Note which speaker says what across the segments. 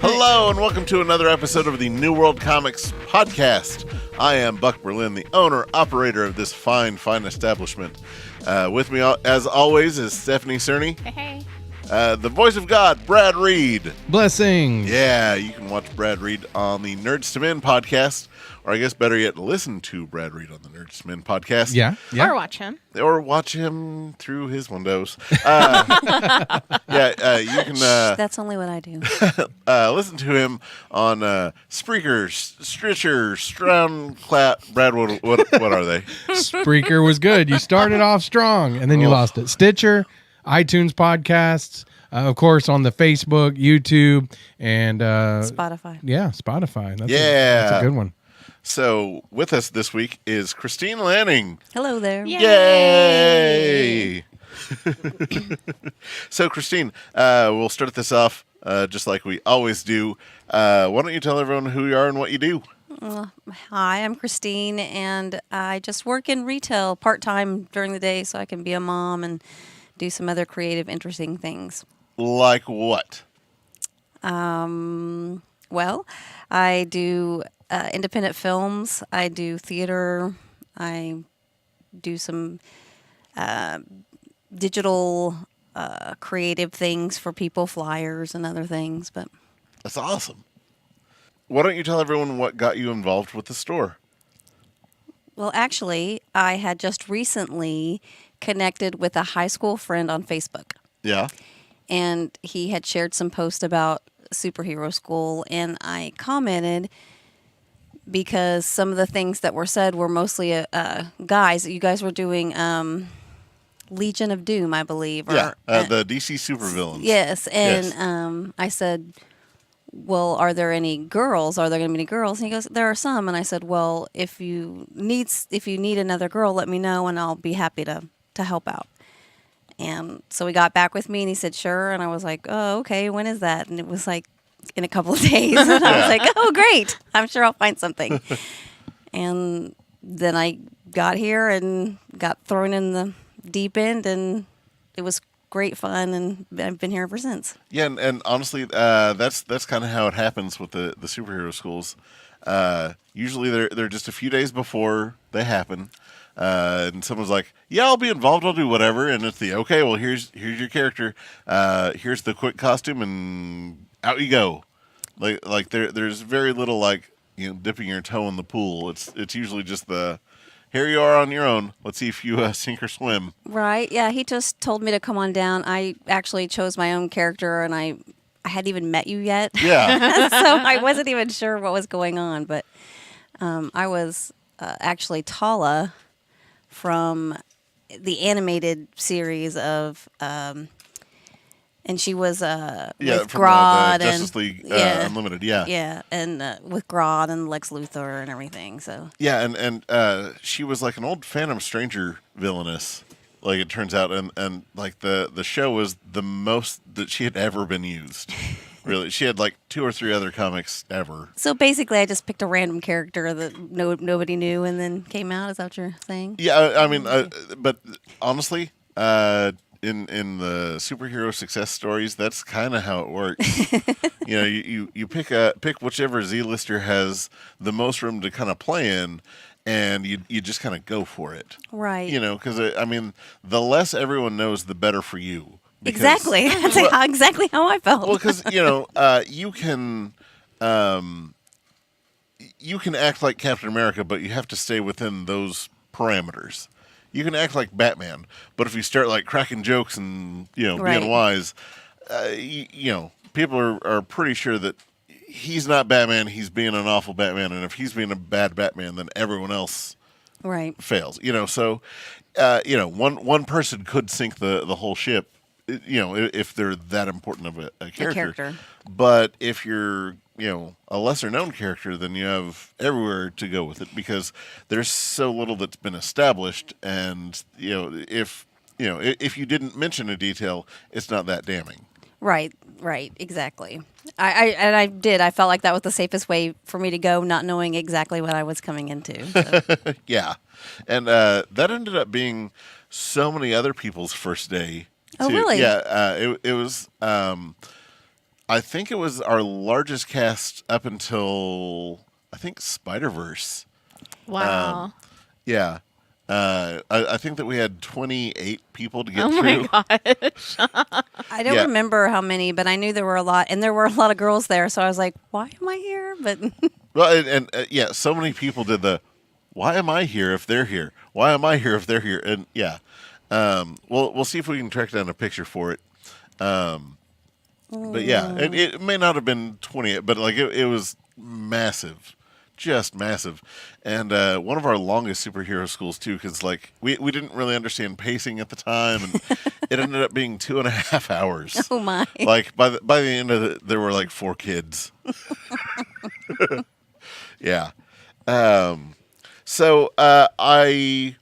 Speaker 1: Hello, and welcome to another episode of the New World Comics podcast. I am Buck Berlin, the owner, operator of this fine establishment. With me, as always, is Stephanie Cerny.
Speaker 2: Hey.
Speaker 1: The voice of God, Brad Reed.
Speaker 3: Blessings.
Speaker 1: Yeah, you can watch Brad Reed on the Nerds to Men podcast, or I guess better yet, listen to Brad Reed on the Nerds to Men podcast.
Speaker 3: Yeah.
Speaker 2: Or watch him.
Speaker 1: Or watch him through his windows. You can...
Speaker 4: That's only what I do.
Speaker 1: listen to him on Spreaker, Stitcher, SoundCloud. Brad, what are they?
Speaker 3: Spreaker was good. You started off strong, and then you lost it. Stitcher, iTunes podcasts, of course, on the Facebook, YouTube, and...
Speaker 4: Spotify.
Speaker 3: Yeah, Spotify. That's
Speaker 1: Yeah.
Speaker 3: that's a good one.
Speaker 1: So, with us this week is Christine Lanning.
Speaker 4: Hello there.
Speaker 1: Yay! So, Christine, we'll start this off just like we always do. Why don't you tell everyone who you are and what you do?
Speaker 4: Hi, I'm Christine, and I just work in retail part-time during the day so I can be a mom and do some other creative, interesting things.
Speaker 1: Like what?
Speaker 4: Well, I do independent films. I do theater. I do some digital creative things for people, flyers and other things. But
Speaker 1: That's awesome. Why don't you tell everyone what got you involved with the store?
Speaker 4: well, actually, I had just recently connected with a high school friend on Facebook.
Speaker 1: Yeah.
Speaker 4: And he had shared some posts about superhero school, and I commented because some of the things that were said were mostly guys. You guys were doing Legion of Doom, I believe.
Speaker 1: The DC supervillains.
Speaker 4: Yes, and
Speaker 1: Yes.
Speaker 4: I said, well, are there any girls? Are there going to be any girls? And he goes, there are some. And I said, well, if you need another girl, let me know, and I'll be happy to help out. And so he got back with me, and he said, sure. And I was like, oh, okay, when is that? And it was like in a couple of days. And I was like, oh, great. I'm sure I'll find something. And then I got here and got thrown in the deep end, and it was great fun, and I've been here ever since.
Speaker 1: Yeah, and honestly, that's kind of how it happens with the superhero schools. Usually they're just a few days before they happen. And someone's like, yeah, I'll be involved, I'll do whatever. And it's okay, well, here's your character. Here's the quick costume, and out you go. Like there's very little, dipping your toe in the pool. It's usually just here you are on your own. Let's see if you sink or swim.
Speaker 4: Right, yeah, he just told me to come on down. I actually chose my own character, and I hadn't even met you yet.
Speaker 1: Yeah.
Speaker 4: So I wasn't even sure what was going on, but I was actually Tala from the animated series of, and she was with
Speaker 1: from
Speaker 4: Grodd
Speaker 1: the Justice League Unlimited, yeah.
Speaker 4: Yeah, and with Grodd and Lex Luthor and everything, so.
Speaker 1: Yeah, and she was like an old Phantom Stranger villainess, like it turns out, and like the show was the most that she had ever been used. Really, she had like 2 or 3 other comics ever.
Speaker 4: So basically, I just picked a random character that nobody knew and then came out. Is that what you're saying?
Speaker 1: Yeah, I mean, but honestly, in the superhero success stories, that's kind of how it works. You pick whichever Z-lister has the most room to kind of play in, and you just kind of go for it.
Speaker 4: Right.
Speaker 1: Because I mean, the less everyone knows, the better for you.
Speaker 4: Exactly. That's exactly how I felt.
Speaker 1: Well, because you can act like Captain America, but you have to stay within those parameters. You can act like Batman, but if you start like cracking jokes and
Speaker 4: Right.
Speaker 1: being wise, people are pretty sure that he's not Batman. He's being an awful Batman, and if he's being a bad Batman, then everyone else
Speaker 4: right.
Speaker 1: fails. So one person could sink the whole ship. If they're that important of a character. But if you're, a lesser known character, then you have everywhere to go with it because there's so little that's been established. And, if you didn't mention a detail, it's not that damning.
Speaker 4: Right, right, exactly. I did. I felt like that was the safest way for me to go, not knowing exactly what I was coming into. So.
Speaker 1: Yeah, and that ended up being so many other people's first day.
Speaker 4: Oh,
Speaker 1: Too.
Speaker 4: really?
Speaker 1: Yeah, it was. I think it was our largest cast up until I think Spider-Verse.
Speaker 2: Wow.
Speaker 1: Yeah. I think that we had 28 people to get
Speaker 2: Oh
Speaker 1: through.
Speaker 2: my gosh.
Speaker 4: I don't
Speaker 1: Yeah.
Speaker 4: remember how many, but I knew there were a lot, and there were a lot of girls there. So I was like, "Why am I here?" But
Speaker 1: Well, and yeah, so many people did the, "Why am I here if they're here? Why am I here if they're here?" And yeah, we'll see if we can track down a picture for it. But yeah, and it may not have been 28, but like it was massive, just massive, and one of our longest superhero schools too, because like we didn't really understand pacing at the time, and it ended up being 2.5 hours.
Speaker 4: oh my,
Speaker 1: Like by the end of it, there were like 4 kids. Yeah. So I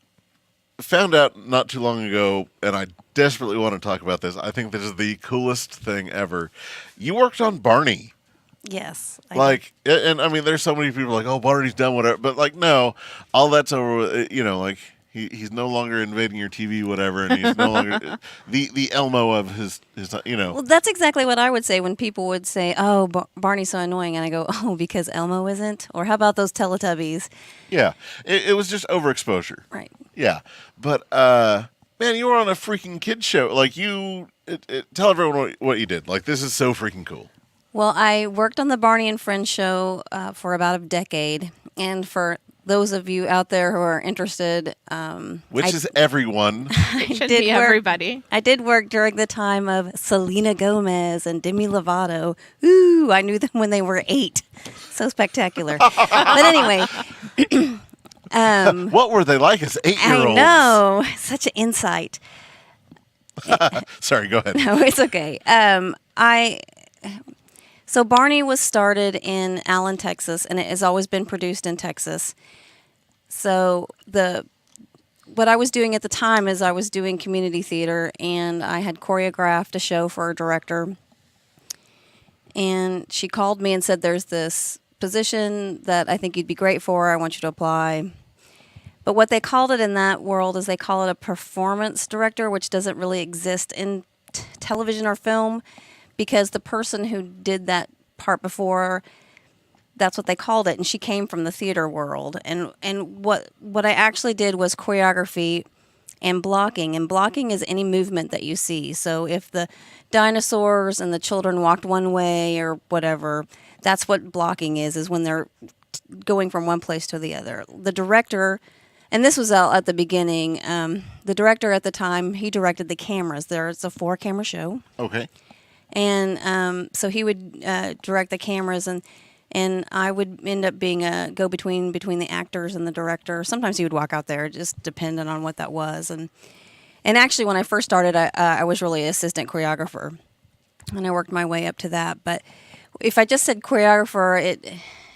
Speaker 1: found out not too long ago, and I desperately want to talk about this. I think this is the coolest thing ever. You worked on Barney.
Speaker 4: yes,
Speaker 1: Like, and I mean, there's so many people like, oh, Barney's done whatever. But like, no, all that's over. You know, like he's no longer invading your TV, whatever, and he's no longer the Elmo of his. You know.
Speaker 4: Well, that's exactly what I would say when people would say, "Oh, Barney's so annoying," and I go, "Oh, because Elmo isn't." Or how about those Teletubbies?
Speaker 1: Yeah, it was just overexposure.
Speaker 4: Right.
Speaker 1: Yeah, but man, you were on a freaking kid show. Like tell everyone what you did. Like this is so freaking cool.
Speaker 4: Well, I worked on the Barney and Friends show for about a decade, and for those of you out there who are interested,
Speaker 1: Which is everyone.
Speaker 2: Should
Speaker 4: did
Speaker 2: be
Speaker 4: work-
Speaker 2: everybody.
Speaker 4: I did work during the time of Selena Gomez and Demi Lovato. Ooh, I knew them when they were 8. So spectacular. But anyway,
Speaker 1: What were they like as 8-year-olds?
Speaker 4: I know, such an insight.
Speaker 1: Sorry, go ahead.
Speaker 4: No, it's okay. So Barney was started in Allen, Texas, and it has always been produced in Texas. So what I was doing at the time is I was doing community theater, and I had choreographed a show for a director. And she called me and said, "There's this position that I think you'd be great for. I want you to apply." But what they called it in that world is they call it a performance director, which doesn't really exist in television or film, because the person who did that part before, that's what they called it, and she came from the theater world. And what I actually did was choreography and blocking is any movement that you see. So if the dinosaurs and the children walked one way or whatever, that's what blocking is when they're going from one place to the other. The director, and this was out at the beginning, the director at the time, he directed the cameras. There's a 4-camera show.
Speaker 1: Okay.
Speaker 4: And so he would direct the cameras, and I would end up being a go-between between the actors and the director. Sometimes he would walk out there, just depending on what that was. And actually, when I first started, I was really assistant choreographer, and I worked my way up to that. But if I just said choreographer,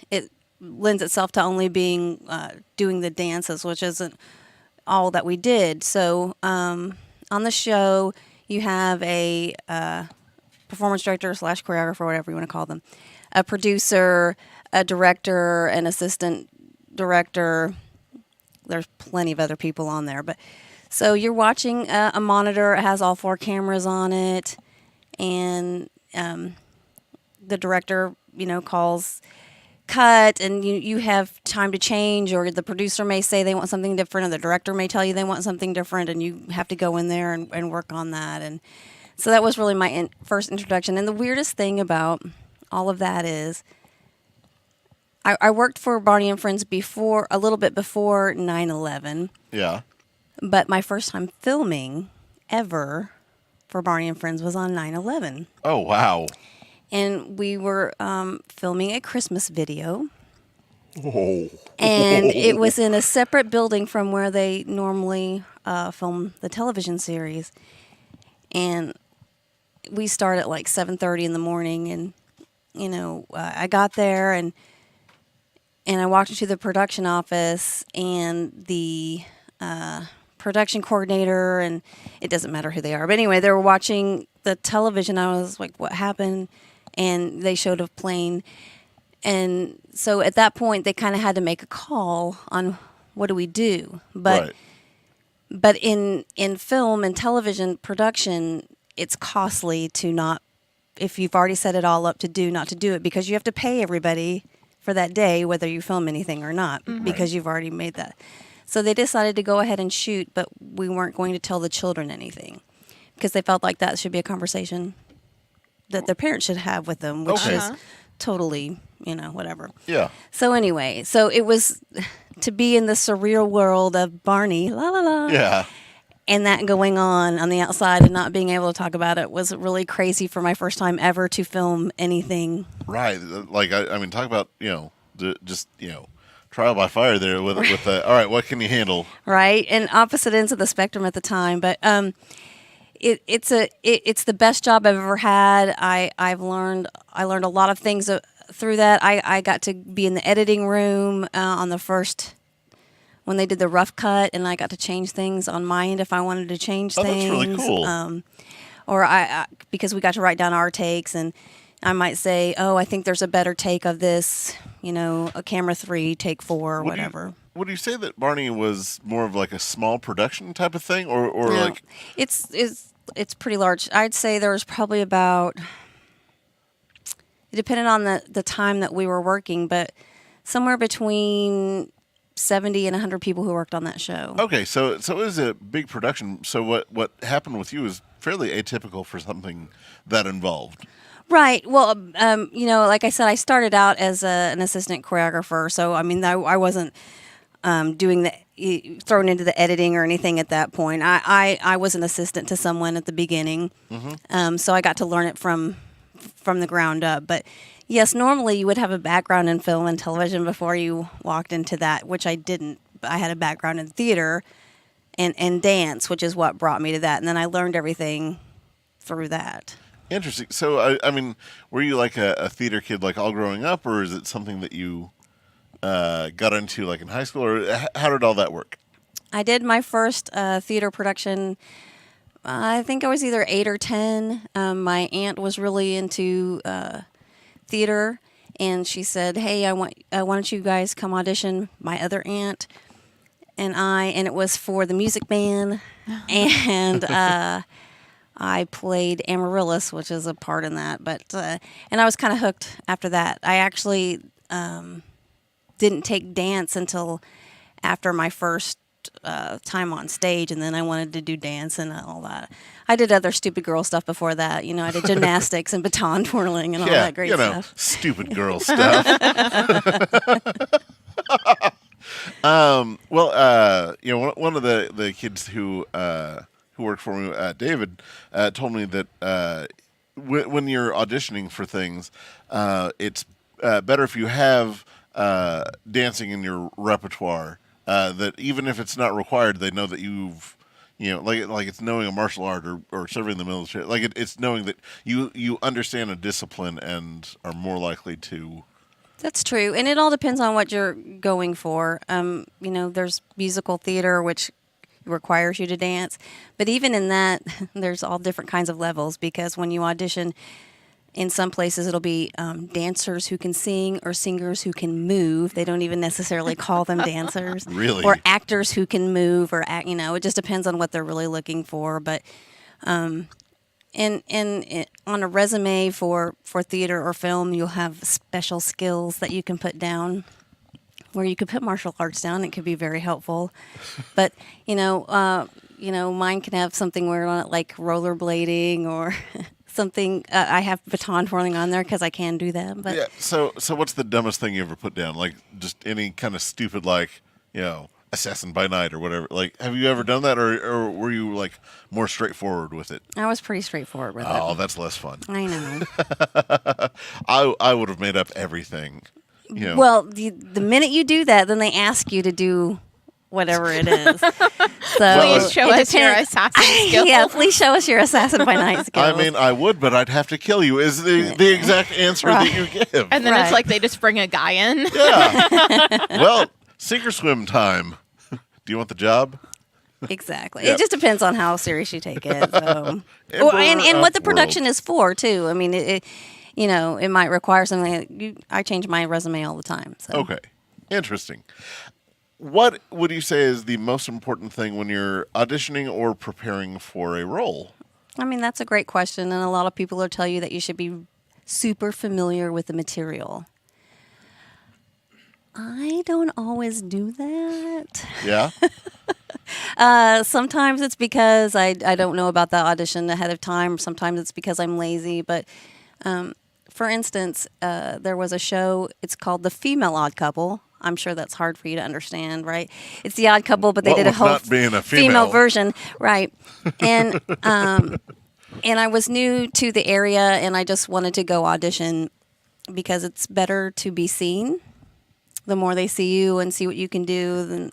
Speaker 4: it lends itself to only being doing the dances, which isn't all that we did. So on the show, you have a performance director / choreographer, whatever you want to call them, a producer, a director, an assistant director. There's plenty of other people on there, but so you're watching a monitor. It has all 4 cameras on it, and the director, calls cut, and you have time to change, or the producer may say they want something different, or the director may tell you they want something different, and you have to go in there and work on that. And so that was really my first introduction. And the weirdest thing about all of that is I worked for Barney and Friends a little bit before 9/11,
Speaker 1: Yeah.
Speaker 4: but my first time filming ever for Barney and Friends was on 9/11.
Speaker 1: Oh, wow.
Speaker 4: And we were filming a Christmas video.
Speaker 1: Oh.
Speaker 4: And it was in a separate building from where they normally film the television series. And we start at like 7:30 in the morning, and I got there and I walked into the production office, and the production coordinator, and it doesn't matter who they are. But anyway, they were watching the television. I was like, what happened? And they showed a plane. And so at that point, they kind of had to make a call on what do we do. But in film and television production, it's costly to not, if you've already set it all up to do, not to do it, because you have to pay everybody for that day, whether you film anything or not, because you've already made that. So they decided to go ahead and shoot, but we weren't going to tell the children anything because they felt like that should be a conversation that their parents should have with them, which is totally, whatever.
Speaker 1: Yeah.
Speaker 4: So anyway, so it was to be in the surreal world of Barney, la la la.
Speaker 1: Yeah.
Speaker 4: And that going on the outside and not being able to talk about it was really crazy for my first time ever to film anything.
Speaker 1: Right. Like, I mean, talk about, just, trial by fire there with all right, what can you handle?
Speaker 4: Right. And opposite ends of the spectrum at the time. But it's the best job I've ever had. I learned a lot of things through that. I got to be in the editing room on the first, when they did the rough cut, and I got to change things on my end if I wanted to change things.
Speaker 1: That's really cool.
Speaker 4: Or because we got to write down our takes, and I might say, oh, I think there's a better take of this, a camera 3, take 4, or whatever.
Speaker 1: Would you say that Barney was more of like a small production type of thing, or
Speaker 4: No,
Speaker 1: like
Speaker 4: it's pretty large. I'd say there was probably about, it depended on the time that we were working, but somewhere between 70 and 100 people who worked on that show.
Speaker 1: Okay, so it was a big production. So what happened with you is fairly atypical for something that involved.
Speaker 4: Right. Well, like I said, I started out as an assistant choreographer, so I mean, I wasn't doing thrown into the editing or anything at that point. I was an assistant to someone at the beginning, so I got to learn it from the ground up. But yes, normally you would have a background in film and television before you walked into that, which I didn't. I had a background in theater and dance, which is what brought me to that. And then I learned everything through that.
Speaker 1: Interesting. So, I mean, were you like a theater kid like all growing up, or is it something that you got into like in high school, or how did all that work?
Speaker 4: I did my first theater production, I think I was either 8 or 10. My aunt was really into theater, and she said, "Hey, why don't you guys come audition?" My other aunt and it was for the music band, and I played Amaryllis, which is a part in that. But and I was kind of hooked after that. I actually didn't take dance until after my first time on stage, and then I wanted to do dance and all that. I did other stupid girl stuff before that. I did gymnastics and baton twirling and all that great stuff.
Speaker 1: Stupid girl stuff. One of the kids who worked for me, David, told me that when you're auditioning for things, it's better if you have dancing in your repertoire. That even if it's not required, they know that you've, like it's knowing a martial art or serving in the military. Like it's knowing that you understand a discipline and are more likely to.
Speaker 4: That's true, and it all depends on what you're going for. There's musical theater, which requires you to dance, but even in that, there's all different kinds of levels, because when you audition, in some places it'll be dancers who can sing or singers who can move. They don't even necessarily call them dancers.
Speaker 1: Really?
Speaker 4: Or actors who can move or act. It just depends on what they're really looking for. But and on a resume for theater or film, you'll have special skills that you can put down, where you could put martial arts down. It could be very helpful. But mine can have something where on it like rollerblading or something. I have baton twirling on there because I can do that. But
Speaker 1: yeah. So what's the dumbest thing you ever put down? Like just any kind of stupid, like Assassin by Night or whatever. Like, have you ever done that, or were you like more straightforward with it?
Speaker 4: I was pretty straightforward with it.
Speaker 1: Oh, that's less fun.
Speaker 4: I know.
Speaker 1: I would have made up everything.
Speaker 4: Well, the minute you do that, then they ask you to do whatever it is. So
Speaker 2: Please show us your assassin skills.
Speaker 4: Yeah, please show us your Assassin by Night skills.
Speaker 1: I mean, I would, but I'd have to kill you. Is the exact answer that you give?
Speaker 2: And then it's like they just bring a guy in.
Speaker 1: Yeah. Well, sink or swim time. Do you want the job?
Speaker 4: Exactly.
Speaker 1: Yep.
Speaker 4: It just depends on how serious you take it. So.
Speaker 1: Emperor
Speaker 4: and what the
Speaker 1: of
Speaker 4: production
Speaker 1: World.
Speaker 4: is for too. I mean, it might require something. I change my resume all the time. So.
Speaker 1: Okay. Interesting. What would you say is the most important thing when you're auditioning or preparing for a role?
Speaker 4: I mean, that's a great question, and a lot of people will tell you that you should be super familiar with the material. I don't always do that.
Speaker 1: Yeah.
Speaker 4: Sometimes it's because I don't know about the audition ahead of time. Sometimes it's because I'm lazy. But for instance, there was a show. It's called The Female Odd Couple. I'm sure that's hard for you to understand, right? It's The Odd Couple, but they
Speaker 1: What
Speaker 4: did a
Speaker 1: with
Speaker 4: whole
Speaker 1: not being a female
Speaker 4: version, right? And and I was new to the area, and I just wanted to go audition because it's better to be seen. The more they see you and see what you can do, then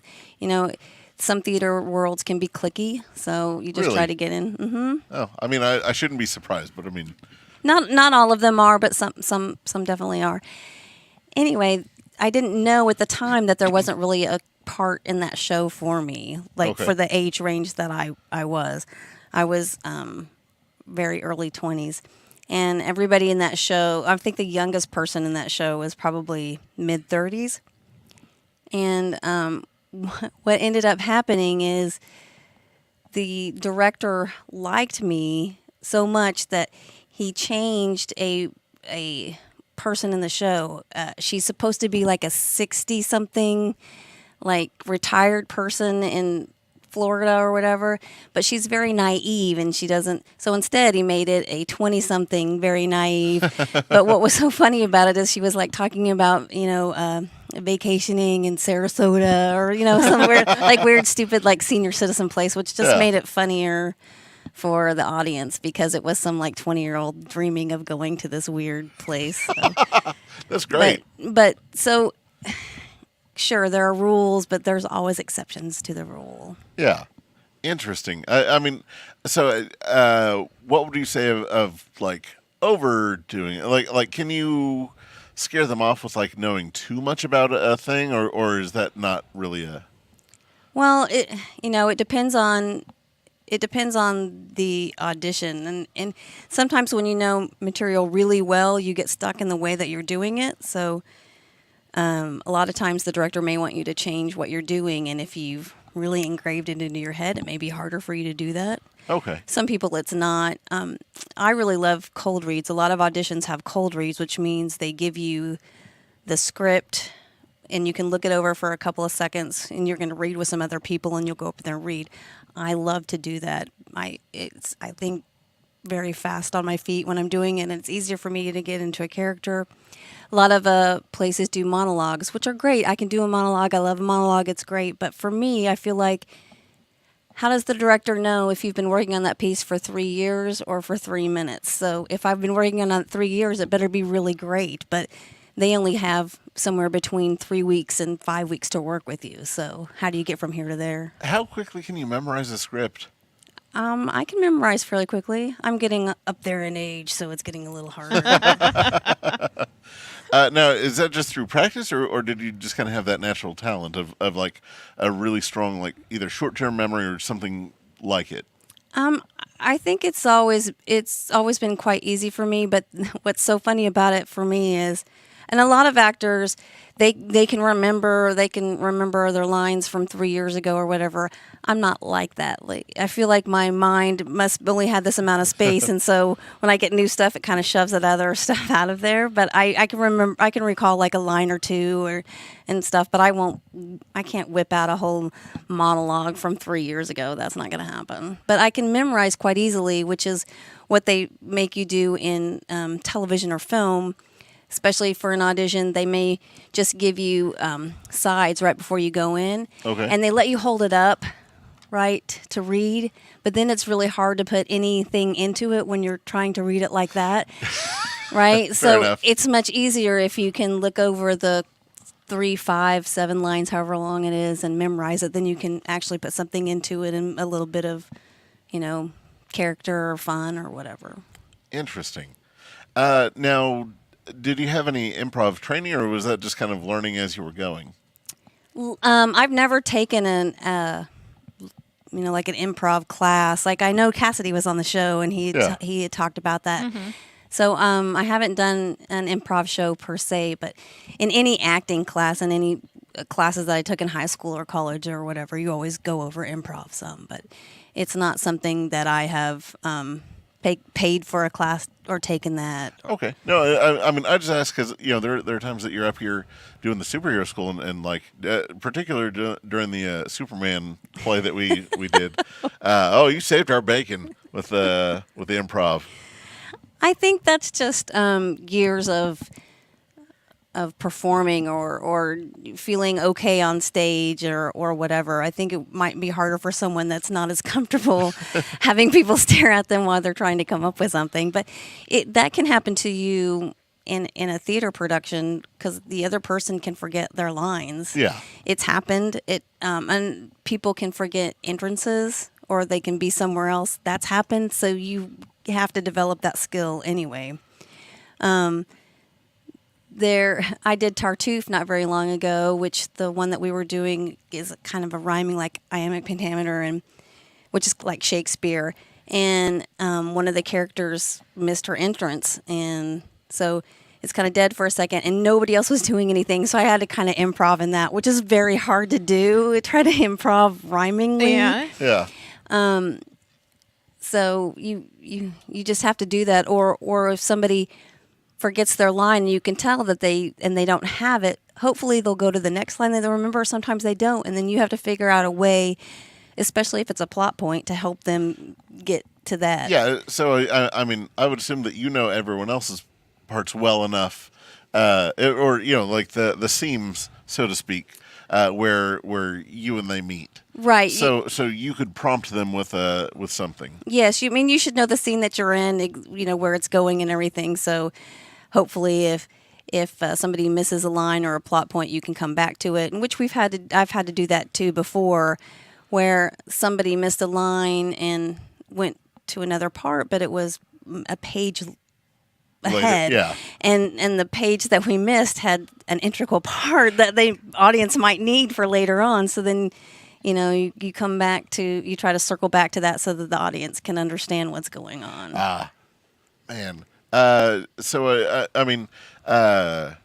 Speaker 4: some theater worlds can be cliquey, so you just
Speaker 1: Really?
Speaker 4: try to get in. Mm-hmm.
Speaker 1: Oh, I mean, I shouldn't be surprised, but I mean,
Speaker 4: Not all of them are, but some definitely are. Anyway, I didn't know at the time that there wasn't really a part in that show for me, like
Speaker 1: Okay.
Speaker 4: for the age range that I was. I was very early 20s. And everybody in that show, I think the youngest person in that show was probably mid 30s. And what ended up happening is the director liked me so much that he changed a person in the show. She's supposed to be like a 60-something, like retired person in Florida or whatever, but she's very naive and she doesn't. So instead, he made it a 20-something, very naive. But what was so funny about it is she was like talking about, vacationing in Sarasota or some weird, stupid like senior citizen place, which just made it funnier for the audience because it was some like 20-year-old dreaming of going to this weird place. So.
Speaker 1: that's great.
Speaker 4: But so. Sure, there are rules, but there's always exceptions to the rule.
Speaker 1: Yeah. Interesting. I mean, so what would you say of like overdoing it? Like, can you scare them off with like knowing too much about a thing, or is that not really a?
Speaker 4: Well, it depends on the audition, and sometimes when you know material really well, you get stuck in the way that you're doing it. So. A lot of times the director may want you to change what you're doing, and if you've really engraved it into your head, it may be harder for you to do that.
Speaker 1: Okay.
Speaker 4: Some people it's not. I really love cold reads. A lot of auditions have cold reads, which means they give you the script and you can look it over for a couple of seconds and you're going to read with some other people and you'll go up there and read. I love to do that. I think very fast on my feet when I'm doing it, and it's easier for me to get into a character. A lot of places do monologues, which are great. I can do a monologue. I love a monologue. It's great. But for me, I feel like, how does the director know if you've been working on that piece for 3 years or for 3 minutes? So if I've been working on it 3 years, it better be really great. But they only have somewhere between 3 weeks and 5 weeks to work with you. So how do you get from here to there?
Speaker 1: How quickly can you memorize a script?
Speaker 4: I can memorize fairly quickly. I'm getting up there in age, so it's getting a little harder.
Speaker 1: Now, is that just through practice, or did you just kind of have that natural talent of like a really strong, like either short-term memory or something like it?
Speaker 4: I think it's always been quite easy for me. But what's so funny about it for me is, and a lot of actors, they can remember their lines from 3 years ago or whatever. I'm not like that. Like, I feel like my mind must only have this amount of space, and so when I get new stuff, it kind of shoves that other stuff out of there. But I can recall like a line or two and stuff. But I can't whip out a whole monologue from 3 years ago. That's not going to happen. But I can memorize quite easily, which is what they make you do in television or film. Especially for an audition, they may just give you sides right before you go in.
Speaker 1: Okay.
Speaker 4: And they let you hold it up, right, to read. But then it's really hard to put anything into it when you're trying to read it like that, right?
Speaker 1: Fair
Speaker 4: So
Speaker 1: enough.
Speaker 4: it's much easier if you can look over the 3, 5, 7 lines, however long it is, and memorize it. Then you can actually put something into it and a little bit of, character or fun or whatever.
Speaker 1: Interesting. Now, did you have any improv training, or was that just kind of learning as you were going?
Speaker 4: I've never taken like an improv class. Like I know Cassidy was on the show and he had talked about that. So I haven't done an improv show per se, but in any acting class and any classes that I took in high school or college or whatever, you always go over improv some. But it's not something that I have paid for a class or taken that.
Speaker 1: Okay. No, I mean, I just ask because, there are times that you're up here doing the superhero school and like, particularly during the Superman play that we did. You saved our bacon with the improv.
Speaker 4: I think that's just years of performing or feeling okay on stage or whatever. I think it might be harder for someone that's not as comfortable having people stare at them while they're trying to come up with something. But that can happen to you in a theater production because the other person can forget their lines.
Speaker 1: Yeah.
Speaker 4: It's happened. And people can forget entrances or they can be somewhere else. That's happened. So you have to develop that skill anyway. I did Tartuffe not very long ago, which the one that we were doing is kind of a rhyming like iambic pentameter, and which is like Shakespeare. And one of the characters missed her entrance, and so it's kind of dead for a second, and nobody else was doing anything, so I had to kind of improv in that, which is very hard to do. Try to improv rhymingly.
Speaker 1: Yeah.
Speaker 4: So you just have to do that, or if somebody forgets their line, you can tell that they don't have it. Hopefully they'll go to the next line that they'll remember. Sometimes they don't, and then you have to figure out a way, especially if it's a plot point, to help them get to that.
Speaker 1: Yeah. So I mean, I would assume that everyone else's parts well enough, or like the seams, so to speak, where you and they meet.
Speaker 4: Right.
Speaker 1: So you could prompt them with something.
Speaker 4: Yes, you should know the scene that you're in, where it's going and everything. So hopefully if somebody misses a line or a plot point, you can come back to it, and which I've had to do that too before, where somebody missed a line and went to another part, but it was a page ahead.
Speaker 1: Later, yeah.
Speaker 4: And the page that we missed had an integral part that the audience might need for later on. So then, you come back you try to circle back to that so that the audience can understand what's going on.
Speaker 1: Man. So I mean, as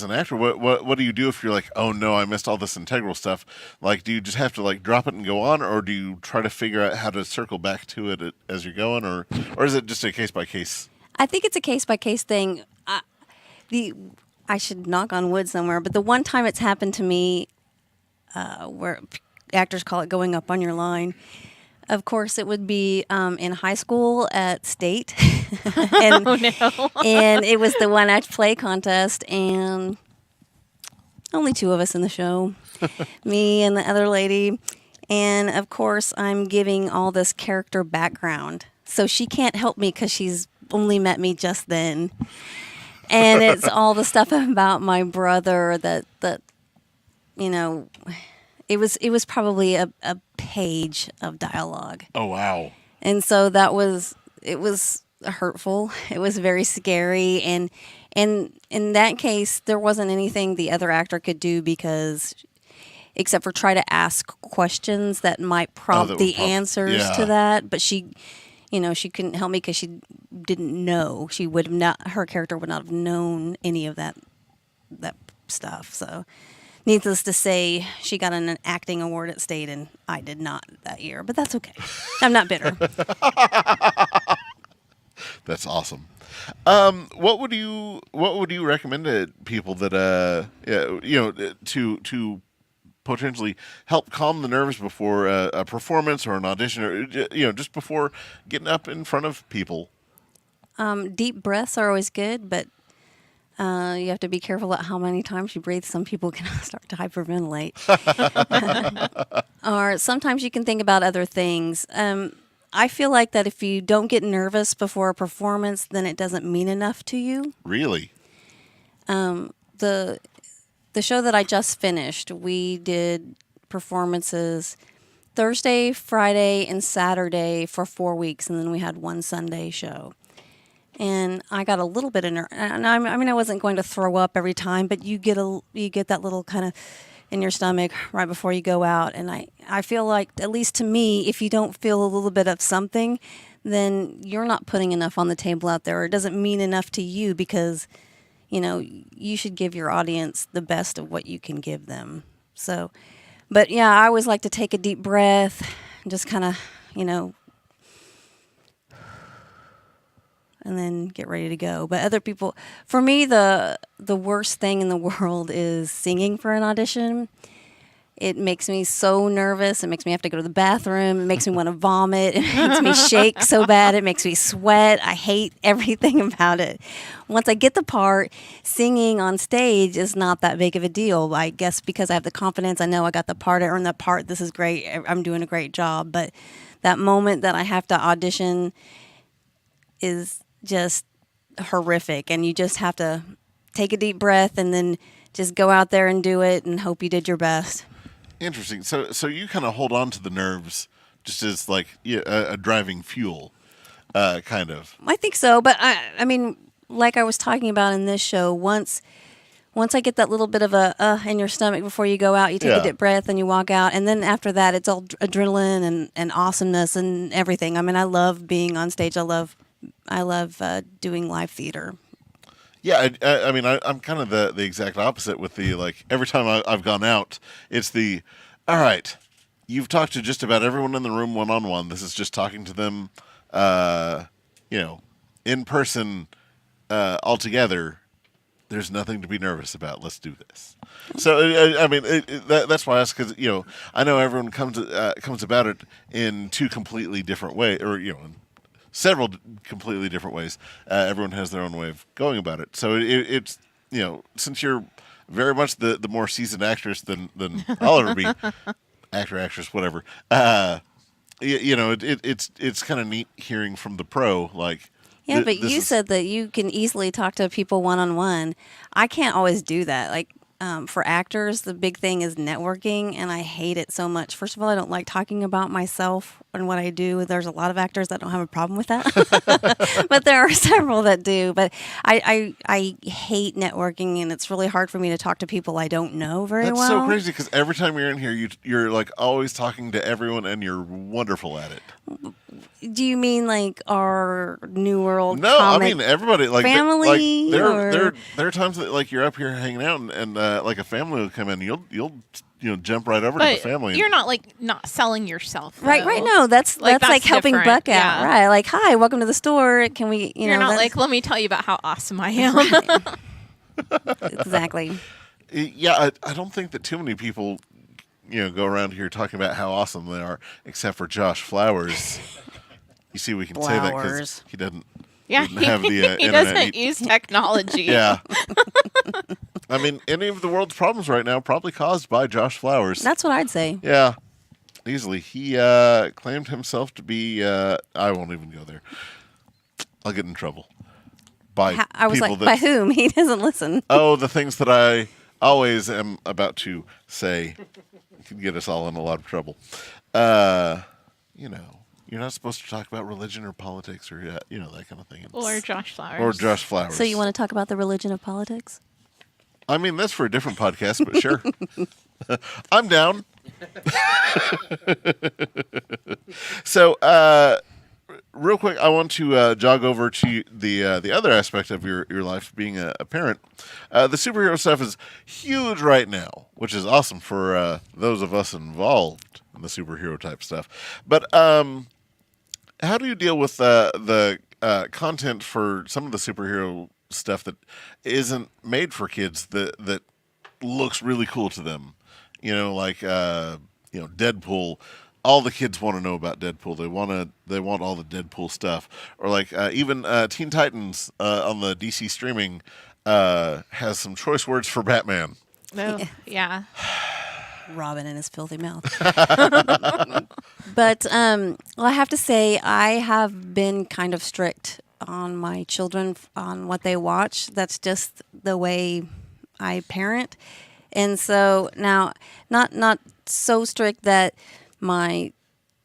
Speaker 1: an actor, what do you do if you're like, oh no, I missed all this integral stuff? Like, do you just have to like drop it and go on, or do you try to figure out how to circle back to it as you're going, or is it just a case by case?
Speaker 4: I think it's a case by case thing. I should knock on wood somewhere, but the one time it's happened to me, where actors call it going up on your line. Of course, it would be in high school at State, and,
Speaker 2: Oh no.
Speaker 4: and it was the one act play contest, and only two of us in the show, me and the other lady, and of course, I'm giving all this character background, so she can't help me because she's only met me just then, and it's all the stuff about my brother that It was probably a page of dialogue.
Speaker 1: Oh wow!
Speaker 4: And so it was hurtful. It was very scary, and in that case, there wasn't anything the other actor could do except for try to ask questions that might prompt the answers to that. But she couldn't help me because she didn't know. Her character would not have known any of that stuff. So. Needless to say, she got an acting award at State, and I did not that year. But that's okay. I'm not bitter.
Speaker 1: That's awesome. What would you recommend to people that to potentially help calm the nerves before a performance or an audition, or just before getting up in front of people?
Speaker 4: Deep breaths are always good, but you have to be careful about how many times you breathe. Some people can start to hyperventilate. Or sometimes you can think about other things. I feel like that if you don't get nervous before a performance, then it doesn't mean enough to you.
Speaker 1: Really?
Speaker 4: The show that I just finished, we did performances Thursday, Friday, and Saturday for 4 weeks, and then we had one Sunday show. And I got a little bit of nerve. And I mean, I wasn't going to throw up every time, but you get that little kind of in your stomach right before you go out. And I feel like, at least to me, if you don't feel a little bit of something, then you're not putting enough on the table out there, or it doesn't mean enough to you, because, you know, you should give your audience the best of what you can give them. So, but yeah, I always like to take a deep breath and just kind of, you know, and then get ready to go. But other people, for me, the worst thing in the world is singing for an audition. It makes me so nervous. It makes me have to go to the bathroom. It makes me want to vomit. It makes me shake so bad. It makes me sweat. I hate everything about it. Once I get the part, singing on stage is not that big of a deal. I guess because I have the confidence. I know I got the part. I earned that part. This is great. I'm doing a great job. But that moment that I have to audition is just horrific. And you just have to take a deep breath and then just go out there and do it and hope you did your best.
Speaker 1: Interesting. So you kind of hold on to the nerves just as like a driving fuel, kind of.
Speaker 4: I think so, but I mean, like I was talking about in this show, once I get that little bit of a in your stomach before you go out, you take a deep breath and you walk out, and then after that, it's all adrenaline and awesomeness and everything. I mean, I love being on stage. I love doing live theater.
Speaker 1: Yeah, I mean, I'm kind of the exact opposite with the, like, every time I've gone out, it's the, all right, you've talked to just about everyone in the room one-on-one. This is just talking to them, you know, in person, all together. There's nothing to be nervous about. Let's do this. So, I mean, that's why I ask, because, you know, I know everyone comes about it in two completely different ways, or, you know, several completely different ways. Everyone has their own way of going about it. So it's, you know, since you're very much the more seasoned actress than I'll ever be, actress, whatever. You know, it's kind of neat hearing from the pro, like.
Speaker 4: Yeah, but you said that you can easily talk to people one-on-one. I can't always do that. Like, for actors, the big thing is networking, and I hate it so much. First of all, I don't like talking about myself and what I do. There's a lot of actors that don't have a problem with that, but there are several that do. But I hate networking, and it's really hard for me to talk to people I don't know very well.
Speaker 1: That's so crazy, because every time you're in here, you're like always talking to everyone, and you're wonderful at it.
Speaker 4: Do you mean like our New World?
Speaker 1: No, I mean everybody. Like
Speaker 4: family.
Speaker 1: There are times that like you're up here hanging out, and like a family will come in. You'll jump right over to the family.
Speaker 2: You're not like not selling yourself, though.
Speaker 4: Right. No, that's like helping Buck out.
Speaker 2: Yeah.
Speaker 4: Right. Like, hi, welcome to the store. Can we?
Speaker 2: You're not like, let me tell you about how awesome I am.
Speaker 4: Exactly.
Speaker 1: Yeah, I don't think that too many people, go around here talking about how awesome they are, except for Josh Flowers. You see, we can say that because he doesn't.
Speaker 2: Yeah,
Speaker 1: have the
Speaker 2: he doesn't use technology.
Speaker 1: Yeah. I mean, any of the world's problems right now probably caused by Josh Flowers.
Speaker 4: That's what I'd say.
Speaker 1: Yeah, easily. He claimed himself to be. I won't even go there. I'll get in trouble.
Speaker 4: I was like, by whom? He doesn't listen.
Speaker 1: Oh, the things that I always am about to say can get us all in a lot of trouble. You're not supposed to talk about religion or politics or that kind of thing.
Speaker 2: Or Josh Flowers.
Speaker 1: Or Josh Flowers.
Speaker 4: So you want to talk about the religion of politics?
Speaker 1: I mean, that's for a different podcast, but sure. I'm down. So, real quick, I want to jog over to the other aspect of your life, being a parent. The superhero stuff is huge right now, which is awesome for those of us involved in the superhero type stuff. But how do you deal with the content for some of the superhero stuff that isn't made for kids that looks really cool to them? Like Deadpool. All the kids want to know about Deadpool. They want all the Deadpool stuff. Or like even Teen Titans on the DC streaming has some choice words for Batman.
Speaker 2: Oh, yeah.
Speaker 4: Robin and his filthy mouth. But I have to say, I have been kind of strict on my children on what they watch. That's just the way I parent. And so now, not so strict that my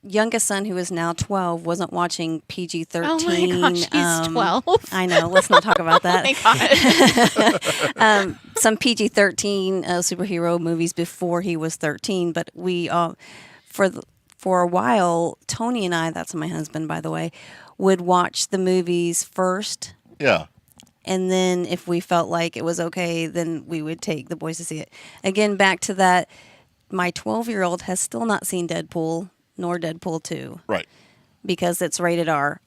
Speaker 4: youngest son, who is now 12, wasn't watching PG-13.
Speaker 2: Oh my gosh, he's 12.
Speaker 4: I know. Let's not talk about that.
Speaker 2: Oh my god.
Speaker 4: Some PG-13 superhero movies before he was 13. But we, for a while, Tony and I, that's my husband, by the way, would watch the movies first.
Speaker 1: Yeah.
Speaker 4: And then if we felt like it was okay, then we would take the boys to see it. Again, back to that, my 12-year-old has still not seen Deadpool nor Deadpool 2
Speaker 1: Right.
Speaker 4: because it's rated R.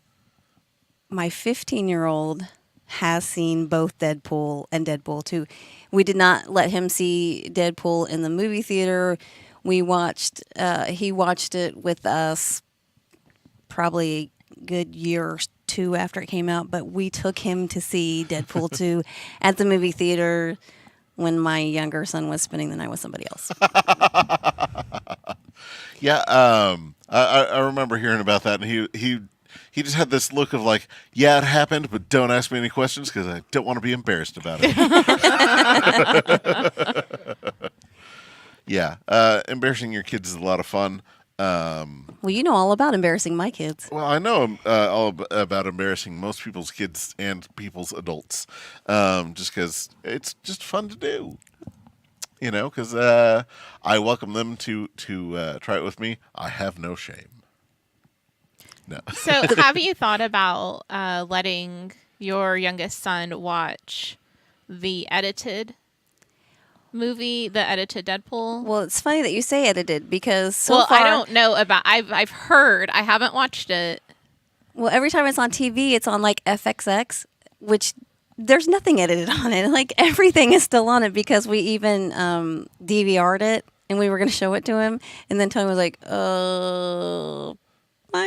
Speaker 4: My 15-year-old has seen both Deadpool and Deadpool 2. We did not let him see Deadpool in the movie theater. He watched it with us probably a good year or two after it came out, but we took him to see Deadpool 2 at the movie theater when my younger son was spending the night with somebody else.
Speaker 1: Yeah. I remember hearing about that, and he just had this look of like, yeah, it happened, but don't ask me any questions because I don't want to be embarrassed about it. Yeah. Embarrassing your kids is a lot of fun.
Speaker 4: Well, you know all about embarrassing my kids.
Speaker 1: Well, I know about embarrassing most people's kids and people's adults, just because it's just fun to do. You know, because I welcome them to try it with me. I have no shame. No.
Speaker 2: So, have you thought about letting your youngest son watch the edited movie, the edited Deadpool?
Speaker 4: Well, it's funny that you say edited because
Speaker 2: Well,
Speaker 4: far,
Speaker 2: I don't know about. I've heard. I haven't watched it.
Speaker 4: Well, every time it's on TV, it's on like FXX, which there's nothing edited on it. Like everything is still on it because we even DVR'd it and we were going to show it to him, and then Tony was like, I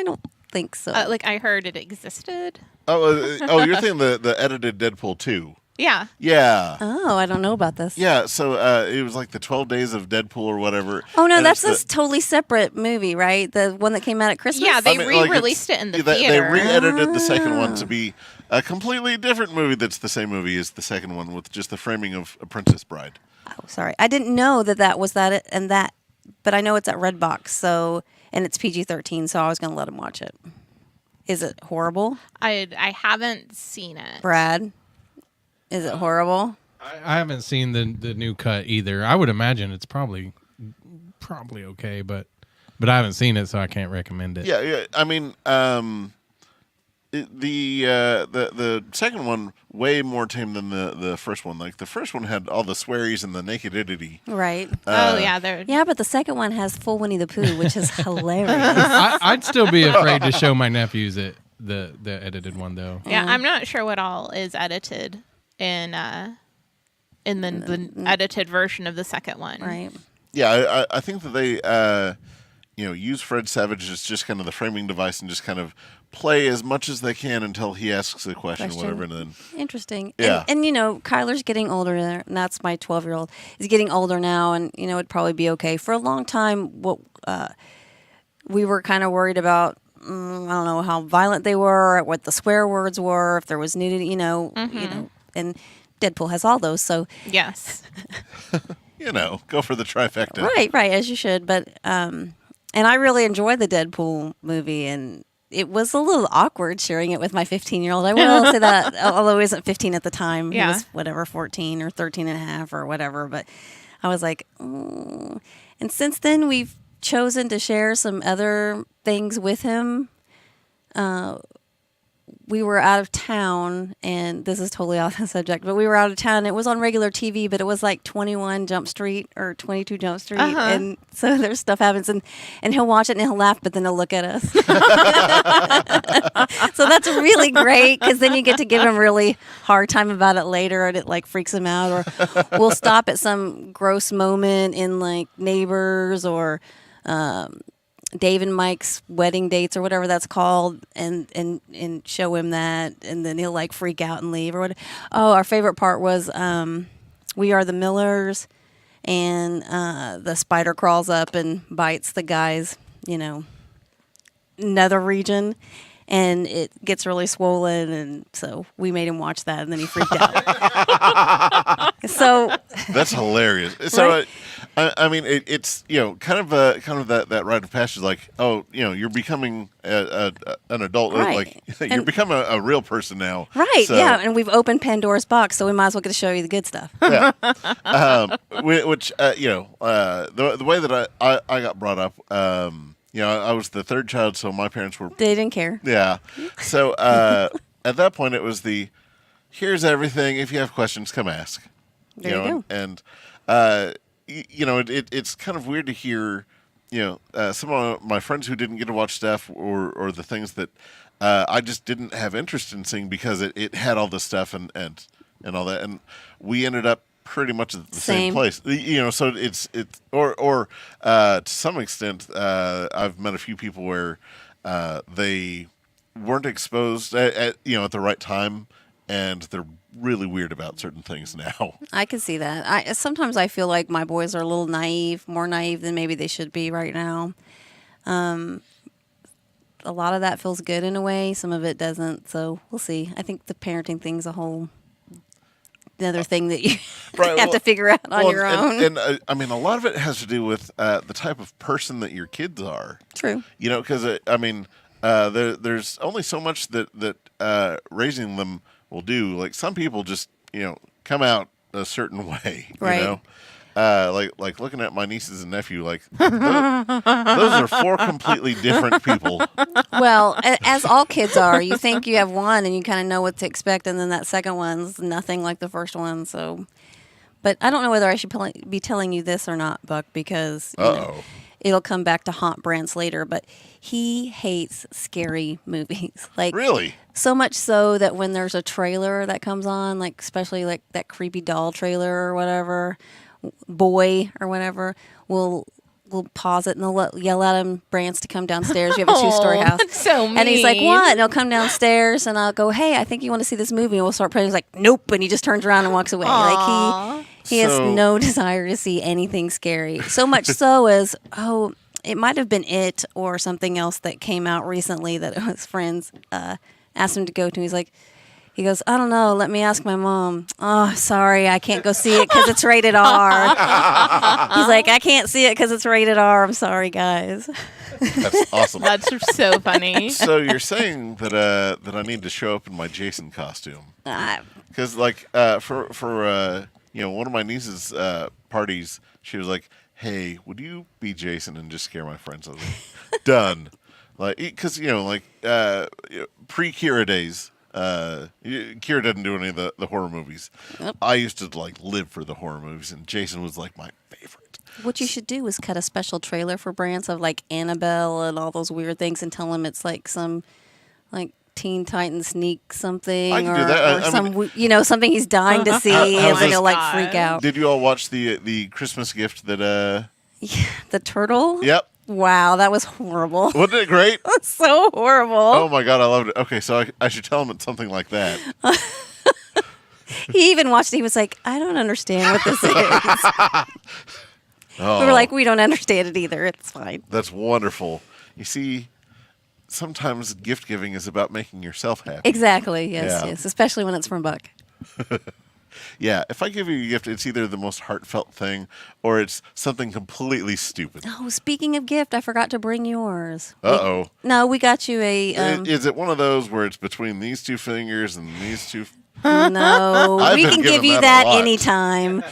Speaker 4: don't think so."
Speaker 2: Like I heard it existed.
Speaker 1: You're thinking the edited Deadpool 2.
Speaker 2: Yeah.
Speaker 1: Yeah.
Speaker 4: Oh, I don't know about this.
Speaker 1: Yeah, so it was like the 12 Days of Deadpool or whatever.
Speaker 4: Oh no,
Speaker 1: and
Speaker 4: that's
Speaker 1: it's
Speaker 4: a totally separate movie, right? The one that came out at Christmas.
Speaker 2: Yeah, they
Speaker 1: like,
Speaker 2: re-released it in the
Speaker 1: they
Speaker 2: theater.
Speaker 1: re-edited the second one to be a completely different movie that's the same movie as the second one with just the framing of A Princess Bride.
Speaker 4: Oh, sorry, I didn't know that was that and that, but I know it's at Redbox, so and it's PG-13, so I was going to let him watch it. Is it horrible,
Speaker 2: I haven't seen it.
Speaker 4: Brad? Is it horrible?
Speaker 3: I haven't seen the new cut either. I would imagine it's probably okay, but I haven't seen it, so I can't recommend it.
Speaker 1: Yeah. I mean, the second one way more tame than the first one. Like the first one had all the swearies and the nakedity.
Speaker 4: Right.
Speaker 2: Oh yeah, they're
Speaker 4: Yeah, but the second one has full Winnie the Pooh, which is hilarious.
Speaker 3: I'd still be afraid to show my nephews the edited one though.
Speaker 2: yeah. I'm not sure what all is edited in the edited version of the second one.
Speaker 4: Right.
Speaker 1: Yeah, I think that they use Fred Savage as just kind of the framing device and just kind of play as much as they can until he asks a question or whatever, and then
Speaker 4: Interesting.
Speaker 1: Yeah.
Speaker 4: And Kyler's getting older, and that's my 12-year-old. He's getting older now, and it'd probably be okay. For a long time, what we were kind of worried about. I don't know how violent they were, what the swear words were, if there was nudity, and Deadpool has all those. So
Speaker 2: Yes.
Speaker 1: go for the trifecta.
Speaker 4: right, as you should. But and I really enjoyed the Deadpool movie, and it was a little awkward sharing it with my 15-year-old. I will say that, although he wasn't 15 at the time.
Speaker 2: Yeah.
Speaker 4: He was, 14 or 13 and a half or whatever. But I was like, And since then, we've chosen to share some other things with him. We were out of town, and this is totally off the subject, but we were out of town. It was on regular TV, but it was like 21 Jump Street or 22 Jump Street. And so there's stuff happens, and he'll watch it and he'll laugh, but then he'll look at us. So that's really great, because then you get to give him really hard time about it later, and it like freaks him out. Or we'll stop at some gross moment in like Neighbors or Dave and Mike's wedding dates or whatever that's called, and show him that, and then he'll like freak out and leave or whatever. Oh, our favorite part was We Are the Millers, and the spider crawls up and bites the guy's nether region, and it gets really swollen, and so we made him watch that, and then he freaked out. So
Speaker 1: That's hilarious. So
Speaker 4: Right?
Speaker 1: I mean, it's kind of that rite of passage. Like, oh, you're becoming an adult.
Speaker 4: Right.
Speaker 1: Like you're becoming a real person now.
Speaker 4: Right.
Speaker 1: So,
Speaker 4: Yeah. And we've opened Pandora's box, so we might as well get to show you the good stuff.
Speaker 1: Yeah. Which the way that I got brought up. I was the third child, so my parents were.
Speaker 4: They didn't care.
Speaker 1: Yeah. So at that point, it was here's everything. If you have questions, come ask.
Speaker 4: There you go.
Speaker 1: And it's kind of weird to hear, some of my friends who didn't get to watch stuff or the things that I just didn't have interest in seeing because it had all this stuff and all that, and we ended up pretty much at the same place. So it's or to some extent, I've met a few people where they weren't exposed at the right time, and they're really weird about certain things now.
Speaker 4: I can see that. Sometimes I feel like my boys are a little naive, more naive than maybe they should be right now. A lot of that feels good in a way. Some of it doesn't. So we'll see. I think the parenting thing's another thing that you have to figure out on your own.
Speaker 1: And I mean, a lot of it has to do with the type of person that your kids are.
Speaker 4: True.
Speaker 1: Because there's only so much that raising them will do. Like some people just come out a certain way.
Speaker 4: Right.
Speaker 1: Like looking at my nieces and nephew, like those are four completely different people.
Speaker 4: Well, as all kids are, you think you have one and you kind of know what to expect, and then that second one's nothing like the first one. So, but I don't know whether I should be telling you this or not, Buck, because it'll come back to haunt Brance later. But he hates scary movies. Like
Speaker 1: really.
Speaker 4: So much so that when there's a trailer that comes on, like especially like that creepy doll trailer or whatever, boy or whatever, we'll pause it and they'll yell at him, Brance, to come downstairs. We have a 2-story house.
Speaker 2: That's so mean.
Speaker 4: And he's like, what? And he'll come downstairs and I'll go, hey, I think you want to see this movie. And we'll start playing. He's like, nope. And he just turns around and walks away.
Speaker 2: Aww.
Speaker 4: Like he has no desire to see anything scary. So much so as, it might have been It or something else that came out recently that his friends asked him to go to. He goes, I don't know. Let me ask my mom. Oh, sorry, I can't go see it because it's rated R. He's like, I can't see it because it's rated R. I'm sorry, guys.
Speaker 1: That's awesome.
Speaker 2: That's so funny.
Speaker 1: So you're saying that I need to show up in my Jason costume? Because for one of my niece's parties, she was like, hey, would you be Jason and just scare my friends? I was like, done. Because pre-Kira days. Kira didn't do any of the horror movies. Yep. I used to live for the horror movies, and Jason was my favorite.
Speaker 4: What you should do is cut a special trailer for Brance of Annabelle and all those weird things, and tell him it's some Teen Titans sneak something,
Speaker 1: I can do that.
Speaker 4: Or something he's dying to see, and he'll freak out.
Speaker 1: Did you all watch the Christmas gift that?
Speaker 4: The turtle.
Speaker 1: Yep.
Speaker 4: Wow, that was horrible.
Speaker 1: Wasn't it great?
Speaker 4: That's so horrible.
Speaker 1: Oh my God, I loved it. Okay, so I should tell him it's something like that.
Speaker 4: He even watched it. He was like, I don't understand what this is. We were like, we don't understand it either. It's fine.
Speaker 1: That's wonderful. You see, sometimes gift giving is about making yourself happy.
Speaker 4: Exactly, yes. Especially when it's from Buck.
Speaker 1: Yeah, if I give you a gift, it's either the most heartfelt thing or it's something completely stupid.
Speaker 4: Oh, speaking of gift, I forgot to bring yours.
Speaker 1: Uh-oh.
Speaker 4: No, we got you a...
Speaker 1: Is it one of those where it's between these two fingers and these two...
Speaker 4: No, we can give you that anytime.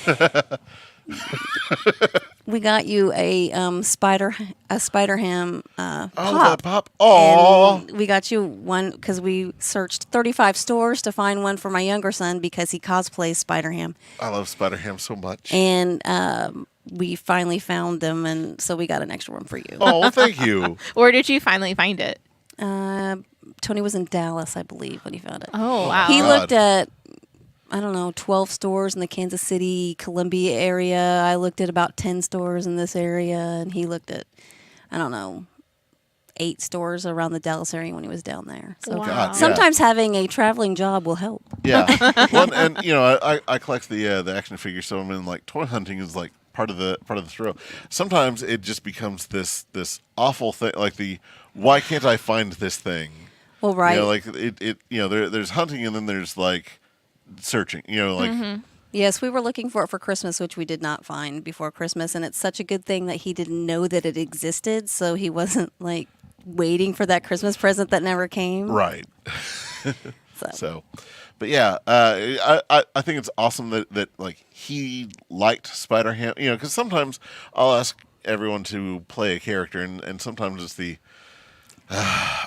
Speaker 4: We got you a Spider Ham pop.
Speaker 1: That pop. Oh,
Speaker 4: we got you one because we searched 35 stores to find one for my younger son because he cosplays Spider Ham.
Speaker 1: I love Spider Ham so much.
Speaker 4: And we finally found them, and so we got an extra one for you.
Speaker 1: Oh, well, thank you.
Speaker 2: Where did you finally find it?
Speaker 4: Tony was in Dallas, I believe, when he found it.
Speaker 2: Oh, wow.
Speaker 4: He looked at, 12 stores in the Kansas City, Columbia area. I looked at about 10 stores in this area, and he looked at, 8 stores around the Dallas area when he was down there. So
Speaker 2: wow.
Speaker 4: sometimes having a traveling job will help.
Speaker 1: Yeah. Well, and I collect the action figures, so I mean, toy hunting is part of the thrill. Sometimes it just becomes this awful thing, why can't I find this thing?
Speaker 4: Well, right.
Speaker 1: There's hunting and then there's searching.
Speaker 4: Yes, we were looking for it for Christmas, which we did not find before Christmas. And it's such a good thing that he didn't know that it existed. So he wasn't like waiting for that Christmas present that never came.
Speaker 1: Right.
Speaker 4: So,
Speaker 1: So, but yeah, I think it's awesome that like he liked Spider-Ham, because sometimes I'll ask everyone to play a character, and sometimes it's the, all